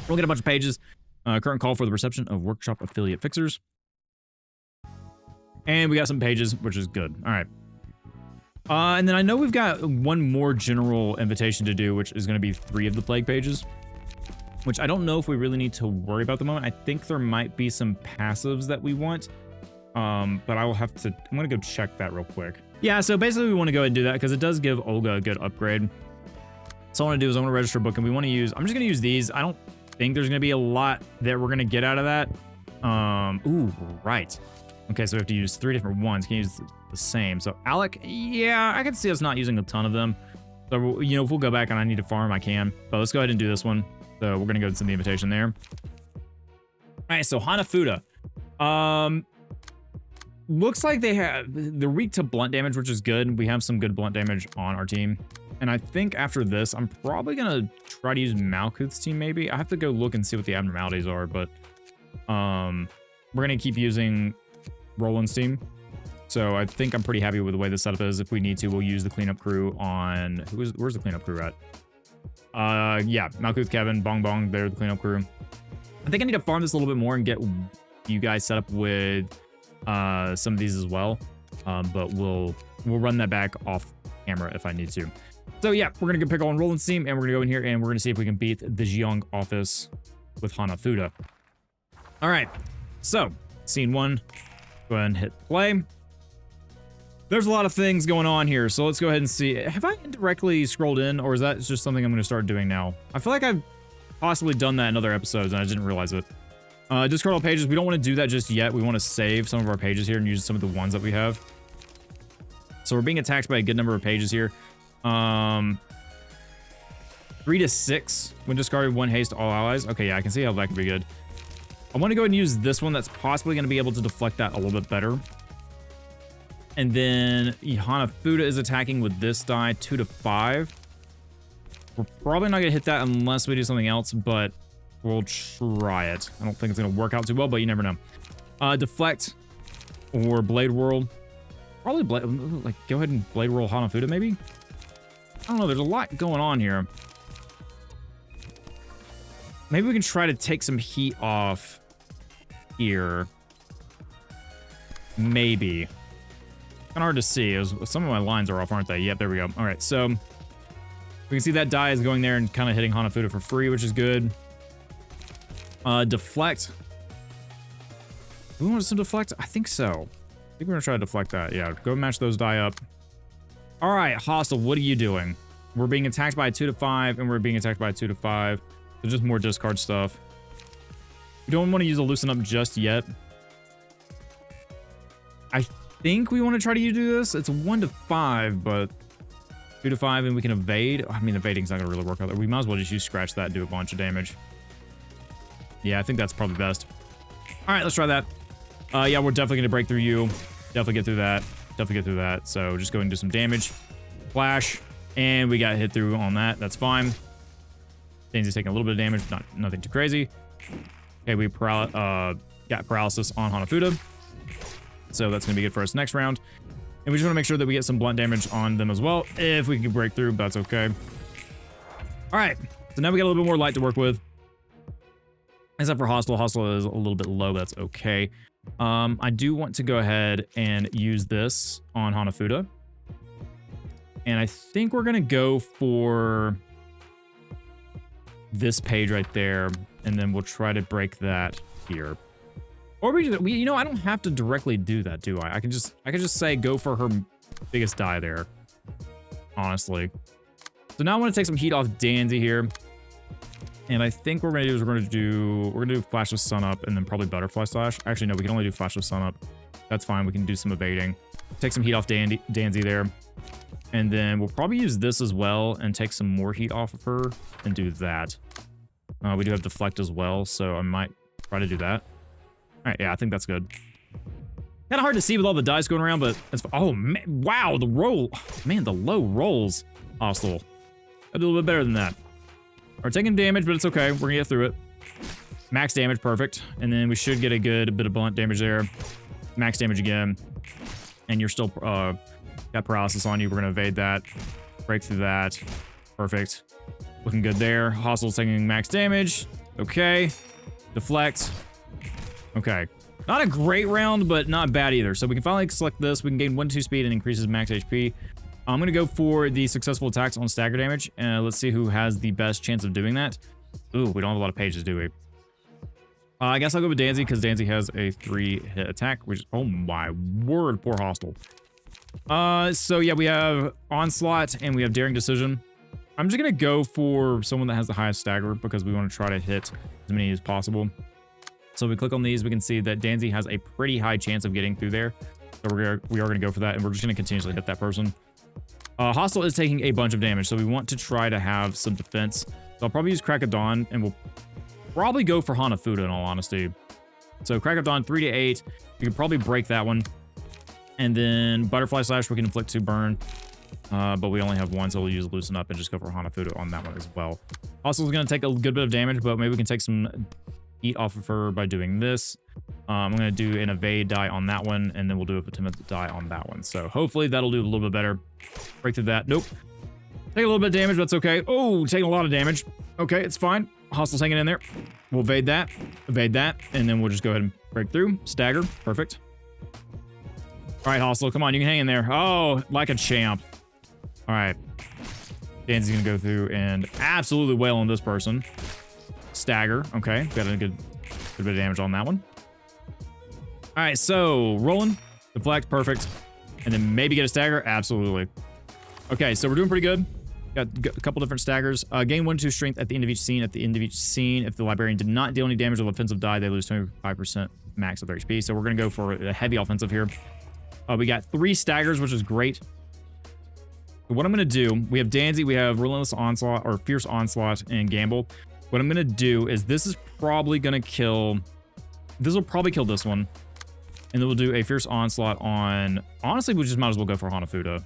We'll get a bunch of pages. Current call for the reception of workshop affiliate fixers. And we got some pages, which is good. All right. And then I know we've got 1 more general invitation to do, which is going to be 3 of the plague pages, which I don't know if we really need to worry about at the moment. I think there might be some passives that we want, but I will have to, I'm going to go check that real quick. Yeah, so basically we want to go ahead and do that because it does give Olga a good upgrade. So what I want to do is I want to register a book, and we want to use, I'm just going to use these. I don't think there's going to be a lot that we're going to get out of that. Ooh, right. Okay, so we have to use 3 different ones. Can use the same. So Alec, yeah, I can see us not using a ton of them. So, you know, if we'll go back and I need to farm, I can. But let's go ahead and do this one. So we're going to go and send the invitation there. All right, so Hanafuda. Looks like they're weak to blunt damage, which is good. We have some good blunt damage on our team. And I think after this, I'm probably going to try to use Malkuth's team, maybe. I have to go look and see what the abnormalities are, but we're going to keep using Roland's team. So I think I'm pretty happy with the way the setup is. If we need to, we'll use the cleanup crew on... Where's the cleanup crew at? Yeah, Malkuth, Kevin, Bong Bong, they're the cleanup crew. I think I need to farm this a little bit more and get you guys set up with some of these as well. But we'll run that back off camera if I need to. So yeah, we're going to go pick on Roland's team, and we're going to go in here and we're going to see if we can beat the Jiang office with Hanafuda. All right, so scene 1. Go ahead and hit play. There's a lot of things going on here, so let's go ahead and see. Have I indirectly scrolled in, or is that just something I'm going to start doing now? I feel like I've possibly done that in other episodes, and I didn't realize it. Discard all pages. We don't want to do that just yet. We want to save some of our pages here and use some of the ones that we have. So we're being attacked by a good number of pages here. 3 to 6 when discarded, 1 haste all allies. Okay, yeah, I can see how that could be good. I want to go ahead and use this one that's possibly going to be able to deflect that a little bit better. And then Hanafuda is attacking with this die, 2 to 5. We're probably not going to hit that unless we do something else, but we'll try it. I don't think it's going to work out too well, but you never know. Deflect or Blade Whirl. Probably like go ahead and blade roll Hanafuda maybe. I don't know. There's a lot going on here. Maybe we can try to take some heat off here. Maybe. Kind of hard to see. Some of my lines are off, aren't they? Yep, there we go. All right, so we can see that die is going there and kind of hitting Hanafuda for free, which is good. Deflect. Do we want some deflect? I think so. I think we're going to try to deflect that. Yeah, go match those die up. All right, Hostile, what are you doing? We're being attacked by a 2 to 5, and we're being attacked by a 2 to 5. So just more discard stuff. We don't want to use a Loosen Up just yet. I think we want to try to do this. It's a 1 to 5, but 2 to 5, and we can evade. I mean, evading's not going to really work out there. We might as well just use Scratch that and do a bunch of damage. Yeah, I think that's probably best. All right, let's try that. Yeah, we're definitely going to break through you. Definitely get through that. Definitely get through that. So just go and do some damage. Flash. And we got hit through on that. That's fine. Danzy's taking a little bit of damage. Nothing too crazy. Okay, we got paralysis on Hanafuda. So that's going to be good for us next round. And we just want to make sure that we get some blunt damage on them as well. If we can break through, that's okay. All right. So now we got a little bit more light to work with. Except for Hostile. Hostile is a little bit low. That's okay. I do want to go ahead and use this on Hanafuda. And I think we're going to go for this page right there. And then we'll try to break that here. Or we you know, I don't have to directly do that, do I? I can just say go for her biggest die there. Honestly. So now I want to take some heat off Danzy here. And I think what we're gonna do is we're gonna do Flash of Sun Up and then probably Butterfly Slash. Actually, no, we can only do Flash of Sun Up. That's fine. We can do some evading. Take some heat off Danzy there. And then we'll probably use this as well and take some more heat off of her and do that. We do have Deflect as well, so I might try to do that. All right, yeah, I think that's good. Kind of hard to see with all the dice going around, but it's... Oh, man, wow, the roll. Man, the low rolls. Hostile. I do a little bit better than that. We're taking damage, but it's okay. We're gonna get through it. Max damage, perfect. And then we should get a good bit of blunt damage there. Max damage again. And you're still got paralysis on you. We're gonna evade that. Break through that. Perfect. Looking good there. Hostile's taking max damage. Okay. Deflect. Okay. Not a great round, but not bad either. So we can finally select this. We can gain 1-2 speed and increases max HP. I'm going to go for the successful attacks on stagger damage. Let's see who has the best chance of doing that. Ooh, we don't have a lot of pages, do we? I guess I'll go with Danzy because Danzy has a 3-hit attack, which, oh my word, poor Hostile. So yeah, we have Onslaught and we have Daring Decision. I'm just going to go for someone that has the highest stagger because we want to try to hit as many as possible. So we click on these, we can see that Danzy has a pretty high chance of getting through there. So we are going to go for that, and we're just going to continuously hit that person. Hostile is taking a bunch of damage, so we want to try to have some defense. So I'll probably use Crack of Dawn, and we'll probably go for Hanafuda in all honesty. So Crack of Dawn, 3 to 8. We can probably break that one. And then Butterfly Slash, we can inflict 2 burn. But we only have 1, so we'll use Loosen Up and just go for Hanafuda on that one as well. Hostile's going to take a good bit of damage, but maybe we can take some heat off of her by doing this. I'm going to do an evade die on that one, and then we'll do a timid die on that one. So hopefully that'll do a little bit better. Break through that. Nope. Take a little bit of damage, but that's okay. Oh, taking a lot of damage. Okay, it's fine. Hostile's hanging in there. We'll evade that, and then we'll just go ahead and break through. Stagger. Perfect. All right, Hostile, come on. You can hang in there. Oh, like a champ. All right. Danzy's going to go through and absolutely wail on this person. Stagger. Okay, got a good bit of damage on that one. All right, so rolling, deflect, perfect, and then maybe get a stagger. Absolutely. Okay, so we're doing pretty good. Got a couple different staggers. Gain 1-2 strength at the end of each scene. At the end of each scene, if the librarian did not deal any damage with offensive die, they lose 25% max of their HP. So we're gonna go for a heavy offensive here. We got 3 staggers, which is great. What I'm gonna do, we have Danzy, we have Relentless Onslaught or Fierce Onslaught and Gamble. What I'm gonna do is this is probably gonna kill. This will probably kill this one. And then we'll do a Fierce Onslaught on... Honestly, we just might as well go for Hanafuda.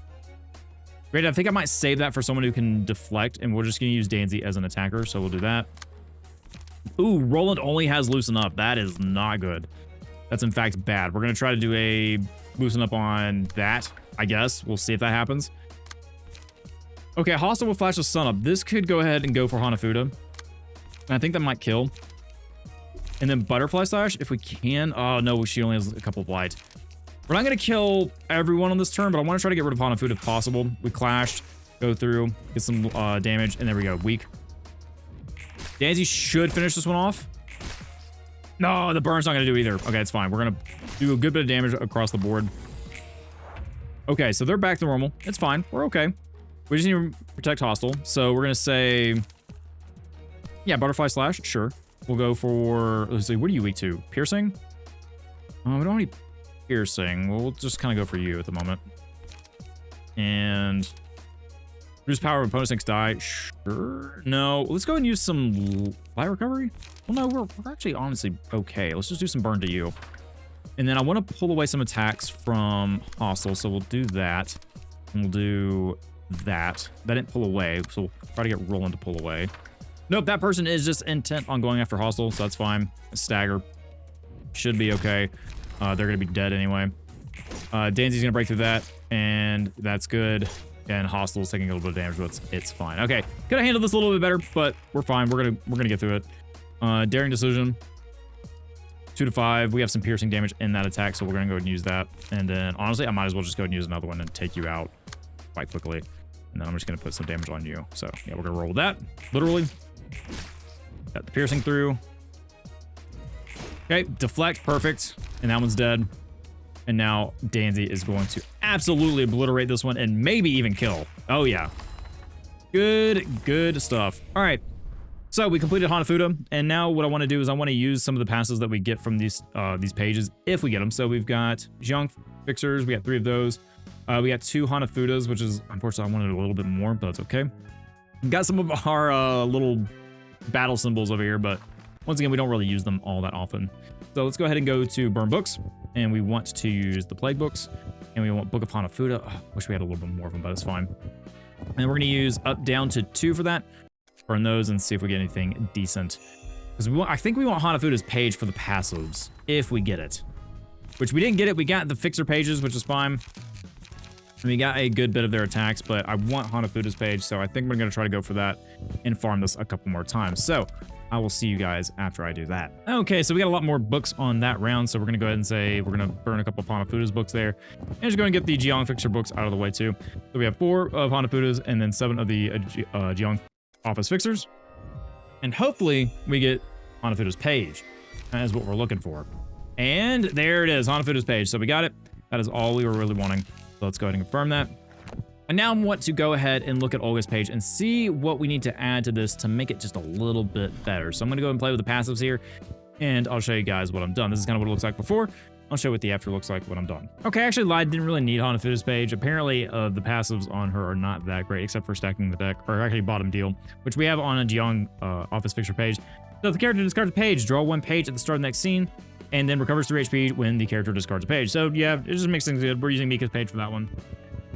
Great, I think I might save that for someone who can deflect, and we're just going to use Danzy as an attacker, so we'll do that. Ooh, Roland only has Loosen Up. That is not good. That's in fact bad. We're going to try to do a loosen up on that, I guess. We'll see if that happens. Okay, Hostile will flash the sun up. This could go ahead and go for Hanafuda. And I think that might kill. And then Butterfly Slash, if we can. Oh, no, she only has a couple of light. We're not going to kill everyone on this turn, but I want to try to get rid of Hanafuda if possible. We clashed, go through, get some damage, and there we go. Weak. Danzy should finish this one off. No, the burn's not going to do either. Okay, it's fine. We're going to do a good bit of damage across the board. Okay, so they're back to normal. It's fine. We're okay. We just need to protect Hostile. So we're going to say... Yeah, Butterfly Slash. Sure. We'll go for... Let's see. What are you weak to? Piercing? We don't need piercing. We'll just kind of go for you at the moment. And... Reduce power of opponent's next die. Sure. No. Let's go and use some light recovery. Well, no, we're actually honestly okay. Let's just do some burn to you. And then I want to pull away some attacks from Hostile. So we'll do that. And we'll do that. That didn't pull away. So we'll try to get Roland to pull away. Nope, that person is just intent on going after Hostile. So that's fine. Stagger. Should be okay. They're going to be dead anyway. Danzy's going to break through that. And that's good. And Hostile's taking a little bit of damage, but it's fine. Okay, could have handled this a little bit better, but we're fine. We're gonna get through it. Daring Decision. 2 to 5. We have some piercing damage in that attack, so we're gonna go ahead and use that. And then honestly, I might as well just go ahead and use another one and take you out quite quickly. And then I'm just gonna put some damage on you. So yeah, we're gonna roll with that. Literally. Got the piercing through. Okay, deflect, perfect. And that one's dead. And now Danzy is going to absolutely obliterate this one and maybe even kill. Oh, yeah. Good stuff. All right. So we completed Hanafuda. And now what I want to do is I want to use some of the passes that we get from these pages if we get them. So we've got Jiang Fixers. We got 3 of those. We got 2 Hanafudas, which is, unfortunately, I wanted a little bit more, but that's okay. We've got some of our little battle symbols over here, but once again, we don't really use them all that often. So let's go ahead and go to Burn Books. And we want to use the Plague Books. And we want Book of Hanafuda. Oh, wish we had a little bit more of them, but it's fine. And we're going to use up down to 2 for that. Burn those and see if we get anything decent. Because I think we want Hanafuda's page for the passives, if we get it. Which we didn't get it. We got the Fixer pages, which is fine. And we got a good bit of their attacks, but I want Hanafuda's page, so I think we're going to try to go for that and farm this a couple more times. So I will see you guys after I do that. Okay, so we got a lot more books on that round, so we're going to go ahead and say we're going to burn a couple of Hanafuda's books there. And just go and get the Jiang Fixer books out of the way too. So we have 4 of Hanafuda's and then 7 of the Jiang Office Fixers. And hopefully we get Hanafuda's page. That is what we're looking for. And there it is, Hanafuda's page. So we got it. That is all we were really wanting. So let's go ahead and confirm that. And now I want to go ahead and look at Olga's page and see what we need to add to this to make it just a little bit better. So I'm going to go and play with the passives here, and I'll show you guys what I'm done. This is kind of what it looks like before. I'll show you what the after looks like when I'm done. Okay, I actually lied. Didn't really need Hanafuda's page. Apparently, the passives on her are not that great, except for stacking the deck, or actually bottom deal, which we have on a Jiang Office Fixture page. So if the character discards a page, draw 1 page at the start of the next scene, and then recovers 3 HP when the character discards a page. So yeah, it just makes things good. We're using Mika's page for that one.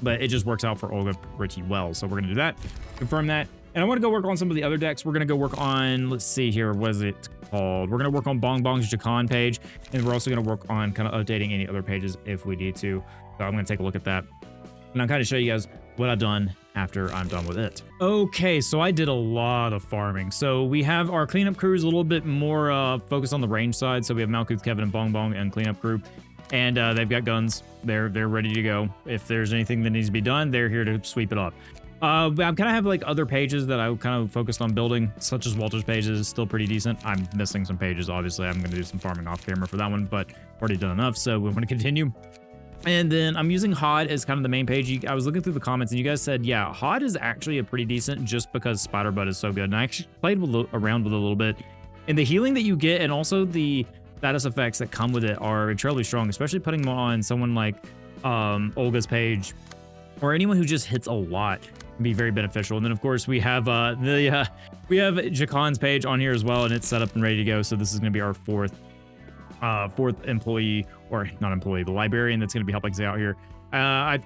But it just works out for Olga pretty well. So we're going to do that, confirm that. And I want to go work on some of the other decks. We're going to go work on, let's see here, what is it called? We're going to work on Bong Bong's Jakan page. And we're also going to work on kind of updating any other pages if we need to. So I'm going to take a look at that. And I'll kind of show you guys what I've done after I'm done with it. Okay, so I did a lot of farming. So we have our cleanup crews a little bit more focused on the range side. So we have Malkuth, Kevin, and Bong Bong and cleanup crew. And they've got guns. They're ready to go. If there's anything that needs to be done, they're here to sweep it up. I kind of have like other pages that I kind of focused on building, such as Walter's pages is still pretty decent. I'm missing some pages, obviously. I'm going to do some farming off camera for that one, but already done enough, so we want to continue. And then I'm using HOD as kind of the main page. I was looking through the comments, and you guys said, yeah, HOD is actually a pretty decent just because Spider-Butt is so good. And I actually played around with it a little bit. And the healing that you get and also the status effects that come with it are incredibly strong, especially putting them on someone like Olga's page or anyone who just hits a lot can be very beneficial. And then of course we have Jakan's page on here as well, and it's set up and ready to go. So this is going to be our fourth employee, or not employee, the librarian that's going to be helping us out here. I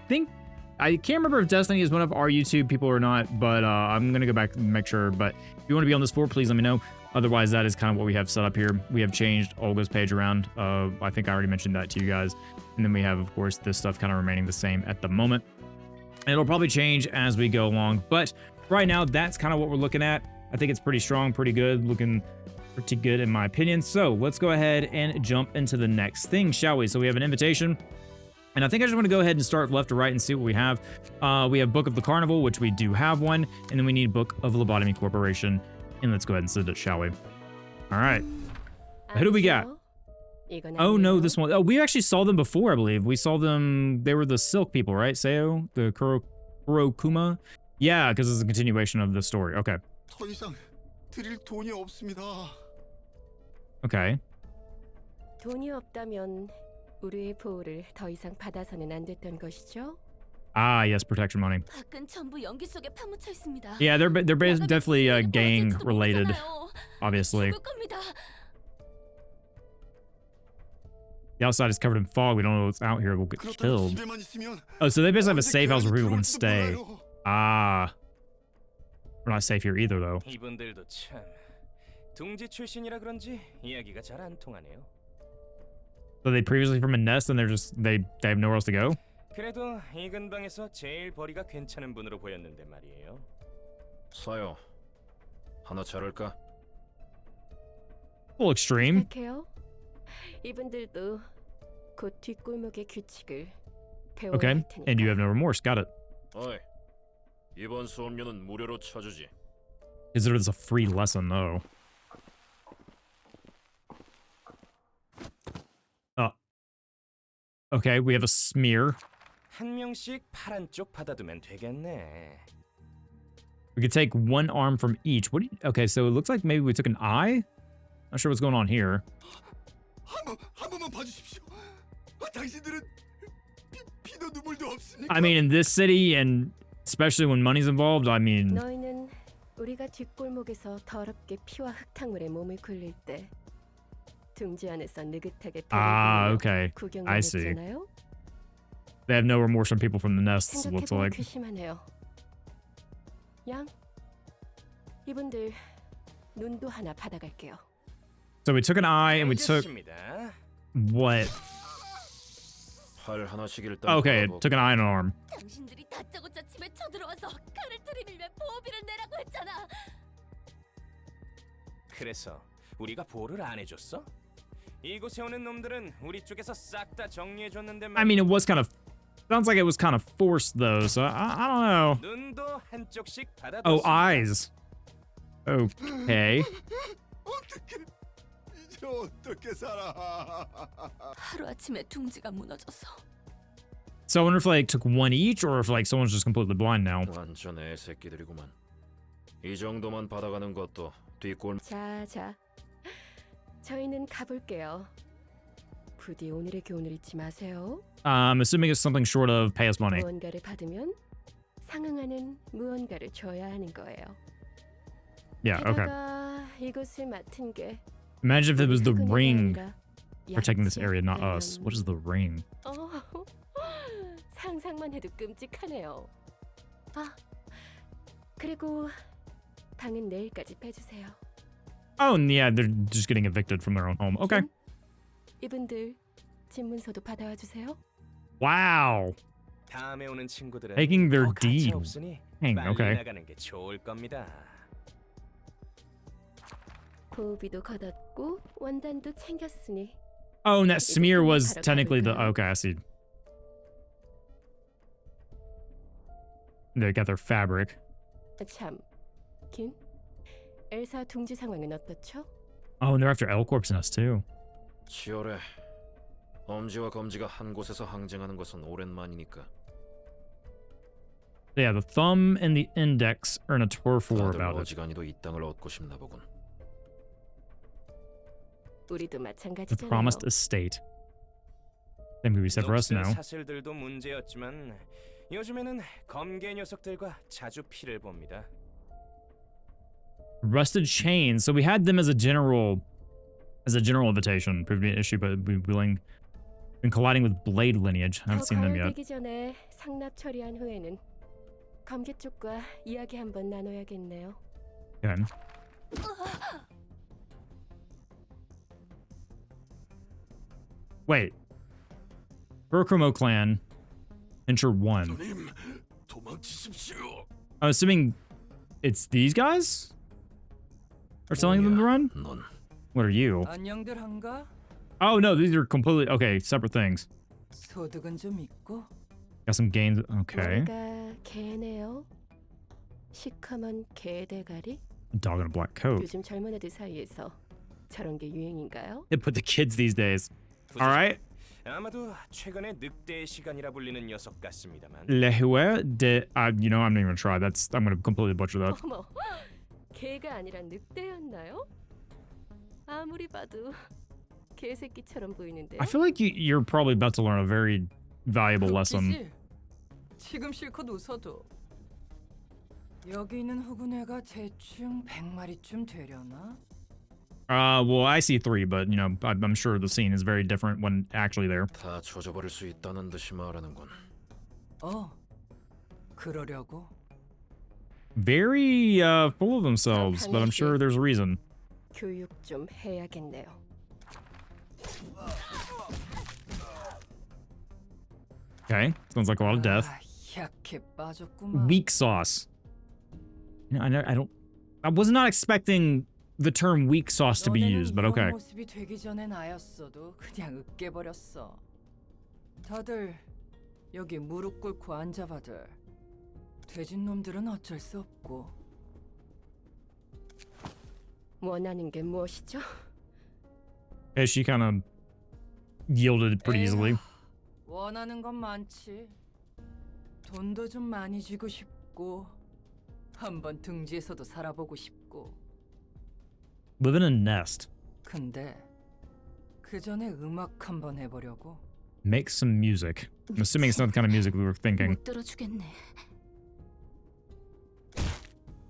can't remember if Destiny is one of our YouTube people or not, but I'm going to go back and make sure. But if you want to be on this floor, please let me know. Otherwise, that is kind of what we have set up here. We have changed Olga's page around. I think I already mentioned that to you guys. And then we have, of course, this stuff kind of remaining the same at the moment. It'll probably change as we go along. But right now, that's kind of what we're looking at. I think it's pretty strong, pretty good, looking pretty good in my opinion. So let's go ahead and jump into the next thing, shall we? So we have an invitation. And I think I just want to go ahead and start left to right and see what we have. We have Book of the Carnival, which we do have one. And then we need Book of Lobotomy Corporation. And let's go ahead and send it, shall we? All right. Who do we got? Oh, no, this one. Oh, we actually saw them before, I believe. We saw them. They were the Silk people, right? Seo? The Kurokuma? Yeah, because it's a continuation of the story. Okay. 더 이상 드릴 돈이 없습니다. Okay. 돈이 없다면 우리의 보호를 더 이상 받아서는 안 됐던 것이죠? Ah, yes, protection money. 밖은 전부 연기 속에 파묻혀 있습니다. Yeah, they're definitely gang related, obviously. 죽을 겁니다. The outside is covered in fog. We don't know what's out here. We'll get 그렇다고 killed. 집에만 있으면 Oh, so they basically have a safe house where people can 들어올지도 stay. 몰라요. Ah. We're not safe here either, though. 이분들도 참 둥지 출신이라 그런지 이야기가 잘 안 통하네요. So they previously from a nest and they have nowhere else to go? 그래도 이 근방에서 제일 벌이가 괜찮은 분으로 보였는데 말이에요. 사요. 하나 자를까? A little extreme. 착해요. 이분들도 곧 뒷골목의 규칙을 배워야 Okay. 할 테니까. And you have no remorse. Got it. 어이. 이번 수업료는 무료로 쳐주지. Consider this a free lesson, though. Okay, we have a smear. 한 명씩 파란 쪽 받아두면 되겠네. We could take one arm from each. What do you, okay, so it looks like maybe we took an eye? Not sure what's going on here. 한 번만 봐주십시오. 당신들은 피도 눈물도 없으니까. I mean, in this city, and especially when money's involved, I mean... 너희는 우리가 뒷골목에서 더럽게 피와 흙탕물에 몸을 굴릴 때 둥지 안에서 느긋하게 Ah, okay. I see. 구경했잖아요. They have no remorse from people from the nests, it looks 생각해보면 like. 괘씸하네요. 양, 이분들 눈도 하나 받아갈게요. So we took an eye and we took... 알겠습니다. What? 팔 하나씩 일단. Okay, 걸어보고. took an eye and an arm. 당신들이 다짜고짜 집에 쳐들어와서 칼을 들이밀면 보호비를 내라고 했잖아. 그래서 우리가 보호를 안 해줬어? 이곳에 오는 놈들은 우리 쪽에서 싹 다 정리해줬는데 I mean, it was kind of... Sounds like it was kind of forced, though, so I don't know. 눈도 한쪽씩 받아뒀습니다. Oh, eyes. Okay. 어떻게 이제 어떻게 살아? 하루아침에 둥지가 무너져서 So I wonder if like took one each, or if like someone's just completely blind now. 완전 애새끼들이구만. 이 정도만 받아가는 것도 뒷골. 자, 저희는 가볼게요. 부디 오늘의 교훈을 잊지 마세요. I'm assuming it's something short of pay us money. 무언가를 받으면 상응하는 무언가를 줘야 하는 거예요. Yeah, okay. 게다가 이곳을 맡은 게 Imagine if it was the 우리 ring 아니라 protecting this 약체, area, not us. 아니면- What is the ring? 상상만 해도 끔찍하네요. 아, 그리고 방은 내일까지 빼주세요. Oh, and yeah, they're just getting evicted from their own home. Okay. 이분들 집문서도 받아와 주세요. Wow. 다음에 오는 친구들은 Taking their 더 가차 deed. 없으니 Dang, 빨리 okay. 나가는 게 좋을 겁니다. 보호비도 걷었고 원단도 챙겼으니 Oh, and that smear was technically the... Okay, I see. They got their fabric. 참, 김? 엘사 둥지 상황은 어떻죠? Oh, and they're after L Corp's nest too. 치열해. 엄지와 검지가 한 곳에서 항쟁하는 것은 오랜만이니까. Yeah, the thumb and the index are in a turf war 다들 about it. 어지간히도 이 땅을 얻고 싶나 보군. 우리도 The 마찬가지잖아요. promised estate. Same could be said for us 녹슬 now. 사슬들도 문제였지만 요즘에는 검게 녀석들과 자주 피를 봅니다. Rusted chains. So we had them as a general invitation. Proved to be an issue, but we've been colliding with blade lineage. I haven't seen them yet. 되기 전에 상납 처리한 후에는 검계 쪽과 이야기 한번 나눠야겠네요. Okay. Wait. Burkomo clan. Enter 1. 손님, 도망치십시오. I'm assuming it's these guys? Are telling them to run? 넌 What are you? 안녕들 한가? Oh no, these are completely okay, separate things. 소득은 좀 있고? Got some gains. Okay. 우리가 개네요. 시커먼 개대가리? Dog in a black coat. 요즘 젊은 애들 사이에서 저런 게 유행인가요? They put the kids these days. All right. 아마도 최근에 늑대의 시간이라 불리는 녀석 같습니다만. Le Hue de. You know, I'm not even gonna try. I'm gonna completely butcher that. 어머, 개가 아니라 늑대였나요? 아무리 봐도 개새끼처럼 보이는데요. I feel like you're probably about to learn a very valuable lesson. 웃기지? 지금 실컷 웃어도 여기 있는 후구네가 대충 100마리쯤 되려나? Well, I see 3, but you know, I'm sure the scene is very different when actually there. 다 조져버릴 수 있다는 듯이 말하는군. 그러려고. Very full of themselves, but I'm sure there's a reason. 교육 좀 해야겠네요. Okay, sounds like a lot of death. 약해 빠졌구만. Weak sauce. You know, I was not expecting the term weak sauce to be used, but okay. 모습이 되기 전에 나였어도 그냥 으깨버렸어. 다들 여기 무릎 꿇고 앉아봐들. 돼진 놈들은 어쩔 수 없고. 원하는 게 무엇이죠? As she kind of yielded pretty easily. 원하는 건 많지. 돈도 좀 많이 주고 싶고 한번 등지에서도 살아보고 싶고. Live in a nest. 근데 그 전에 음악 한번 해보려고. Make some music. I'm assuming it's not the kind of music we were thinking. 못 들어주겠네.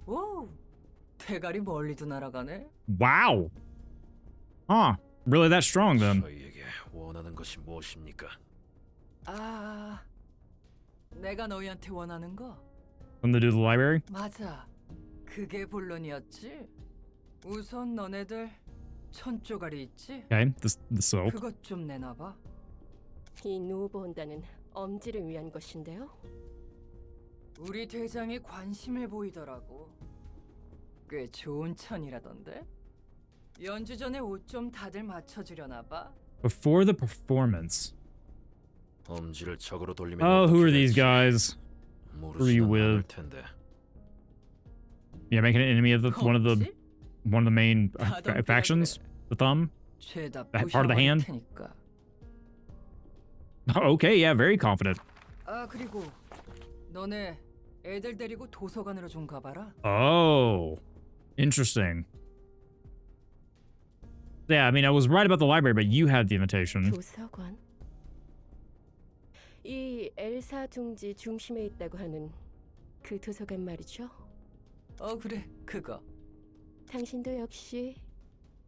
오, 대가리 멀리도 날아가네. Wow. Huh. Really that strong then? 저희에게 원하는 것이 무엇입니까? 아, 내가 너희한테 원하는 거? From the dude of the library? 맞아. 그게 본론이었지. 우선 너네들 천조가리 있지? Okay, the soap. 그것 좀 내놔봐. 이 노보온다는 엄지를 위한 것인데요. 우리 대장이 관심을 보이더라고. 꽤 좋은 천이라던데. 연주 전에 옷 좀 다들 맞춰주려나 봐. Before the performance. 엄지를 적으로 돌리면 Oh, who are 어떻게 these 될지 guys? Who are you 모르지는 않을 with? 텐데. Yeah, making an enemy of one of the main 다덤비라 factions. 그래. The thumb. 죄다 That part of the hand? 부셔버릴 테니까. Oh, okay, yeah, very confident. 아 그리고 너네 애들 데리고 도서관으로 좀 가봐라. Oh, interesting. Yeah, I mean, I was right about the library, but you had the invitation. 도서관. 이 엘사 둥지 중심에 있다고 하는 그 도서관 말이죠. 그래 그거. 당신도 역시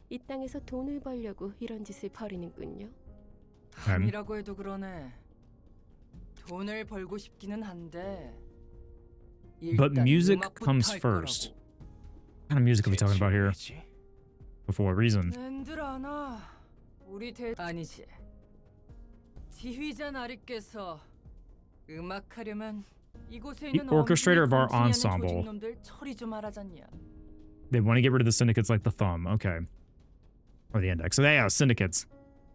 이 땅에서 돈을 벌려고 이런 짓을 벌이는군요. 아니라고 해도 그러네. 돈을 벌고 싶기는 한데. But 일단 music 음악부터 comes 할 first. 거라고. What kind of music are we talking about here? For a reason. 낸들 아나 우리 아니지. 지휘자 나리께서 음악하려면 이곳에 The 있는 orchestrator of our 엄청난 ensemble. 조직놈들 처리 좀 하라잖냐. They want to get rid of the syndicates like the thumb. Okay. Or the index. So they are syndicates.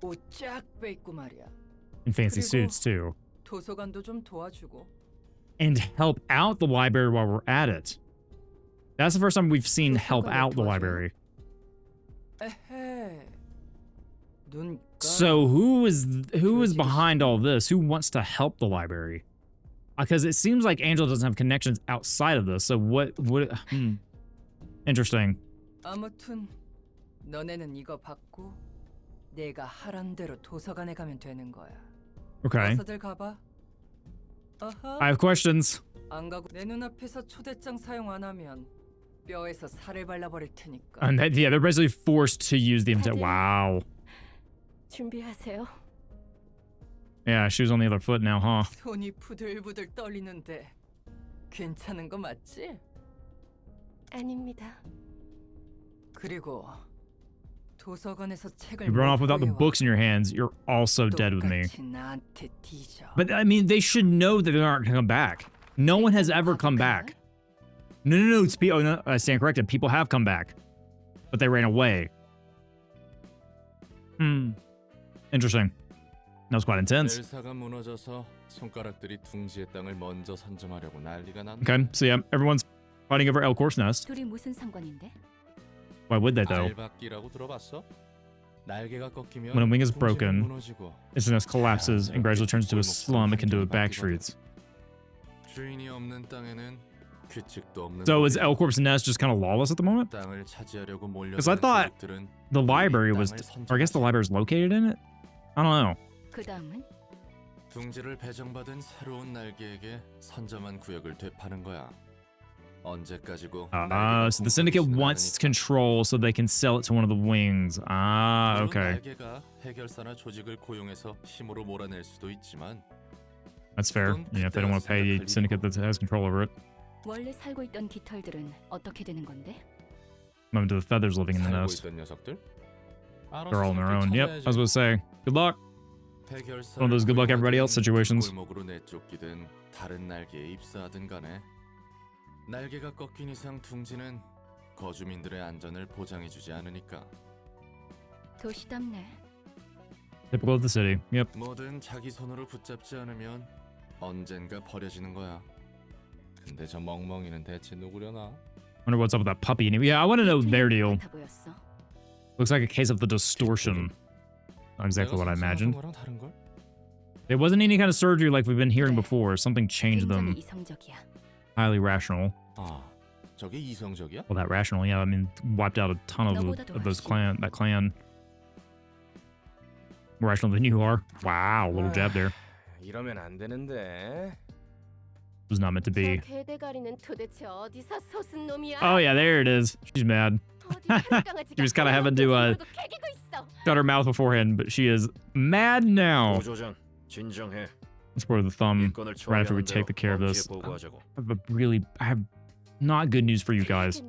옷 쫙 빼입고 말이야. In fancy 그리고- suits, too. 도서관도 좀 도와주고. And help out the library while we're at it. That's the first time we've seen help out the library. 에헤. 눈. So who is behind all this? Who wants to help the library? Because it seems like Angela doesn't have connections outside of this. So what interesting. 아무튼 너네는 이거 받고 내가 하란 대로 도서관에 가면 되는 거야. Okay. 어서들 가봐. 아하. I have questions. 안 가고 내 눈앞에서 초대장 사용 안 하면 뼈에서 살을 발라버릴 테니까. And yeah, they're basically forced to use the intent. Wow. 준비하세요. Yeah, she was on the other foot now, huh? 손이 부들부들 떨리는데 괜찮은 거 맞지? 아닙니다. 그리고 도서관에서 책을 You run off without the 못 books in your hands, you're also dead with me. 똑같이 나한테 뒤져. But I mean, they should know that they're not going to come back. No one has ever come back. No. It's people. No, I stand corrected. People have come back, but they ran away. Interesting. That was quite intense. 엘사가 무너져서 손가락들이 둥지의 땅을 먼저 선점하려고 난리가 났네. Okay, so yeah, everyone's fighting over Elcorp's nest. 둘이 무슨 상관인데? Why would they though? 알박기라고 들어봤어? 날개가 꺾이면 When a wing is 둥지는 broken, 무너지고 its nest collapses and gradually turns into a slum akin to a back streets. 주인이 없는 땅에는 규칙도 없는 So is Elcorp's nest just kind of lawless at the moment? 땅을 차지하려고 Because I 몰려드는 thought 조직들은 the library was, or I guess the library is located in it? I don't know. 그 다음은? 둥지를 배정받은 새로운 날개에게 선점한 구역을 되파는 거야. 언제까지고 So the syndicate wants control so they can sell it to one of the wings. Ah, okay. 날개가 해결사나 조직을 고용해서 힘으로 몰아낼 수도 있지만 That's fair. Yeah, if they don't want to pay the syndicate that has control over it. 원래 살고 있던 깃털들은 어떻게 되는 건데? Remember to the feathers living in the 살고 nest. 있던 녀석들? They're all on their own. Yep, I was about to say. Good luck. 해결사를 One of those good luck everybody else 고용하든 situations. 골목으로 내쫓기든 다른 날개에 입사하든 간에 날개가 꺾인 이상 둥지는 거주민들의 안전을 보장해주지 않으니까 도시답네. Typical of the city. Yep. 뭐든 자기 손으로 붙잡지 않으면 언젠가 버려지는 거야. 근데 저 멍멍이는 대체 누구려나? Wonder what's up with that puppy. Yeah, I want to know their deal. 같아 보였어. Looks like a case of the distortion. Not exactly what I imagined. 거랑 다른 걸? It wasn't any kind of surgery like we've been hearing before. Something changed 굉장히 them. 이성적이야. Highly rational. 아, 저게 이성적이야? Well, that rational, yeah. I mean, wiped out a ton of those clan. More rational than you are. Wow, little jab there. 이러면 안 되는데. Was not meant to be. 저 개대가리는 도대체 어디서 솟은 놈이야? Oh yeah, there it is. She's mad. She was kind of having to shut her mouth beforehand, but she is mad now. 보조장 진정해. Let's borrow the thumb 일건을 right after we 처리하는 take the care of 대로 this. 엄지에 보고하자고. I have not good news for you guys.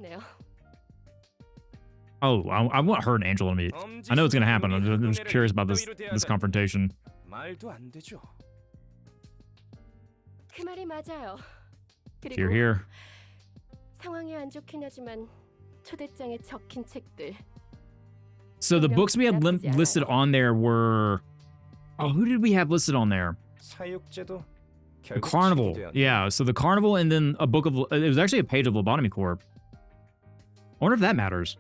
Oh, I want her and Angela to meet. I know it's gonna happen. I'm just curious about this confrontation. 말도 안 되죠. 그 말이 맞아요. 그리고 Here, here. 상황이 안 좋긴 하지만 초대장에 적힌 책들. So the books we had listed on there were. Oh, who did we have listed on there? 사육제도 The Carnival. Yeah, so the Carnival and then a book of. It was actually a page of Lobotomy Corp. I wonder if that matters.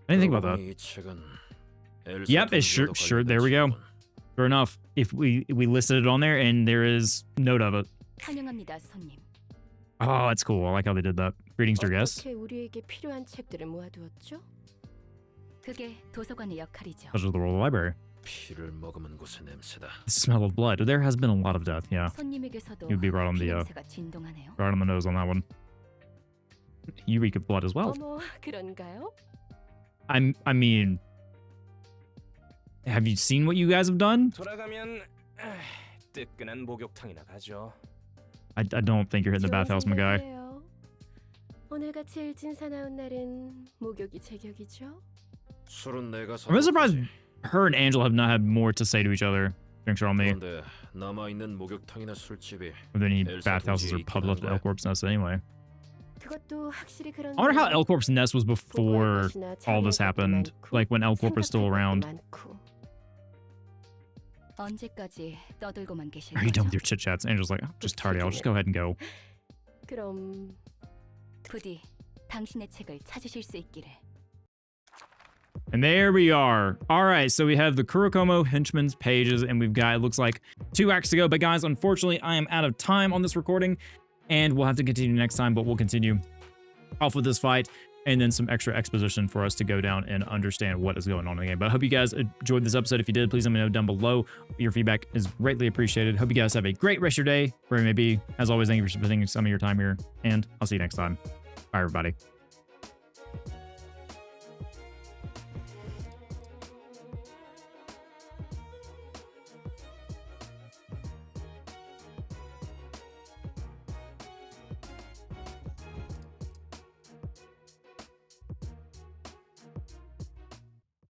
I didn't think about that. 이 책은 Yep, 엘사 it's sure. 통제와 There we go. 관련된 Sure enough, if we listed it on there and there is note of it. 환영합니다, 손님. Oh, that's cool. I like how they did that. Greetings, dear guests. 어떻게 우리에게 필요한 책들을 모아두었죠? 그게 도서관의 역할이죠. Such as the Royal Library. 피를 머금은 곳의 냄새다. The smell of blood. There has been a lot of death. Yeah, 손님에게서도 you'd be right on 피 the 냄새가 진동하네요. right on the nose on that one. You reek of blood as well. 어머, 그런가요? I mean, have you seen what you guys have done? 돌아가면 뜨끈한 목욕탕이나 가죠. I don't think you're hitting the bathhouse, my guy. 오늘같이 일진 사나운 날은 목욕이 제격이죠. 술은 내가 I'm surprised 사놓고 her and Angela have not had more to say to each other. Drinks are on me. 그런데 남아 있는 목욕탕이나 술집이 Or any Elsa bathhouses or 동지에 pubs left at 있긴 Elcorp's Nest anyway. 그것도 확실히 그런. I wonder how Elcorp's Nest was before all this happened. Like when Elcorp was still around. 언제까지 떠들고만 계실 Are you done 거죠? with your chit chats? Angela's like, I'm just tired. I'll just go ahead and go. 그럼 부디 당신의 책을 찾으실 수 있기를. And there we are. All right, so we have the Kurokomo Henchman's pages, and we've got, it looks like, 2 acts to go. But guys, unfortunately, I am out of time on this recording, and we'll have to continue next time, but we'll continue off with this fight, and then some extra exposition for us to go down and understand what is going on in the game. But I hope you guys enjoyed this episode. If you did, please let me know down below. Your feedback is greatly appreciated. Hope you guys have a great rest of your day, wherever you may be. As always, thank you for spending some of your time here, and I'll see you next time. Bye, everybody.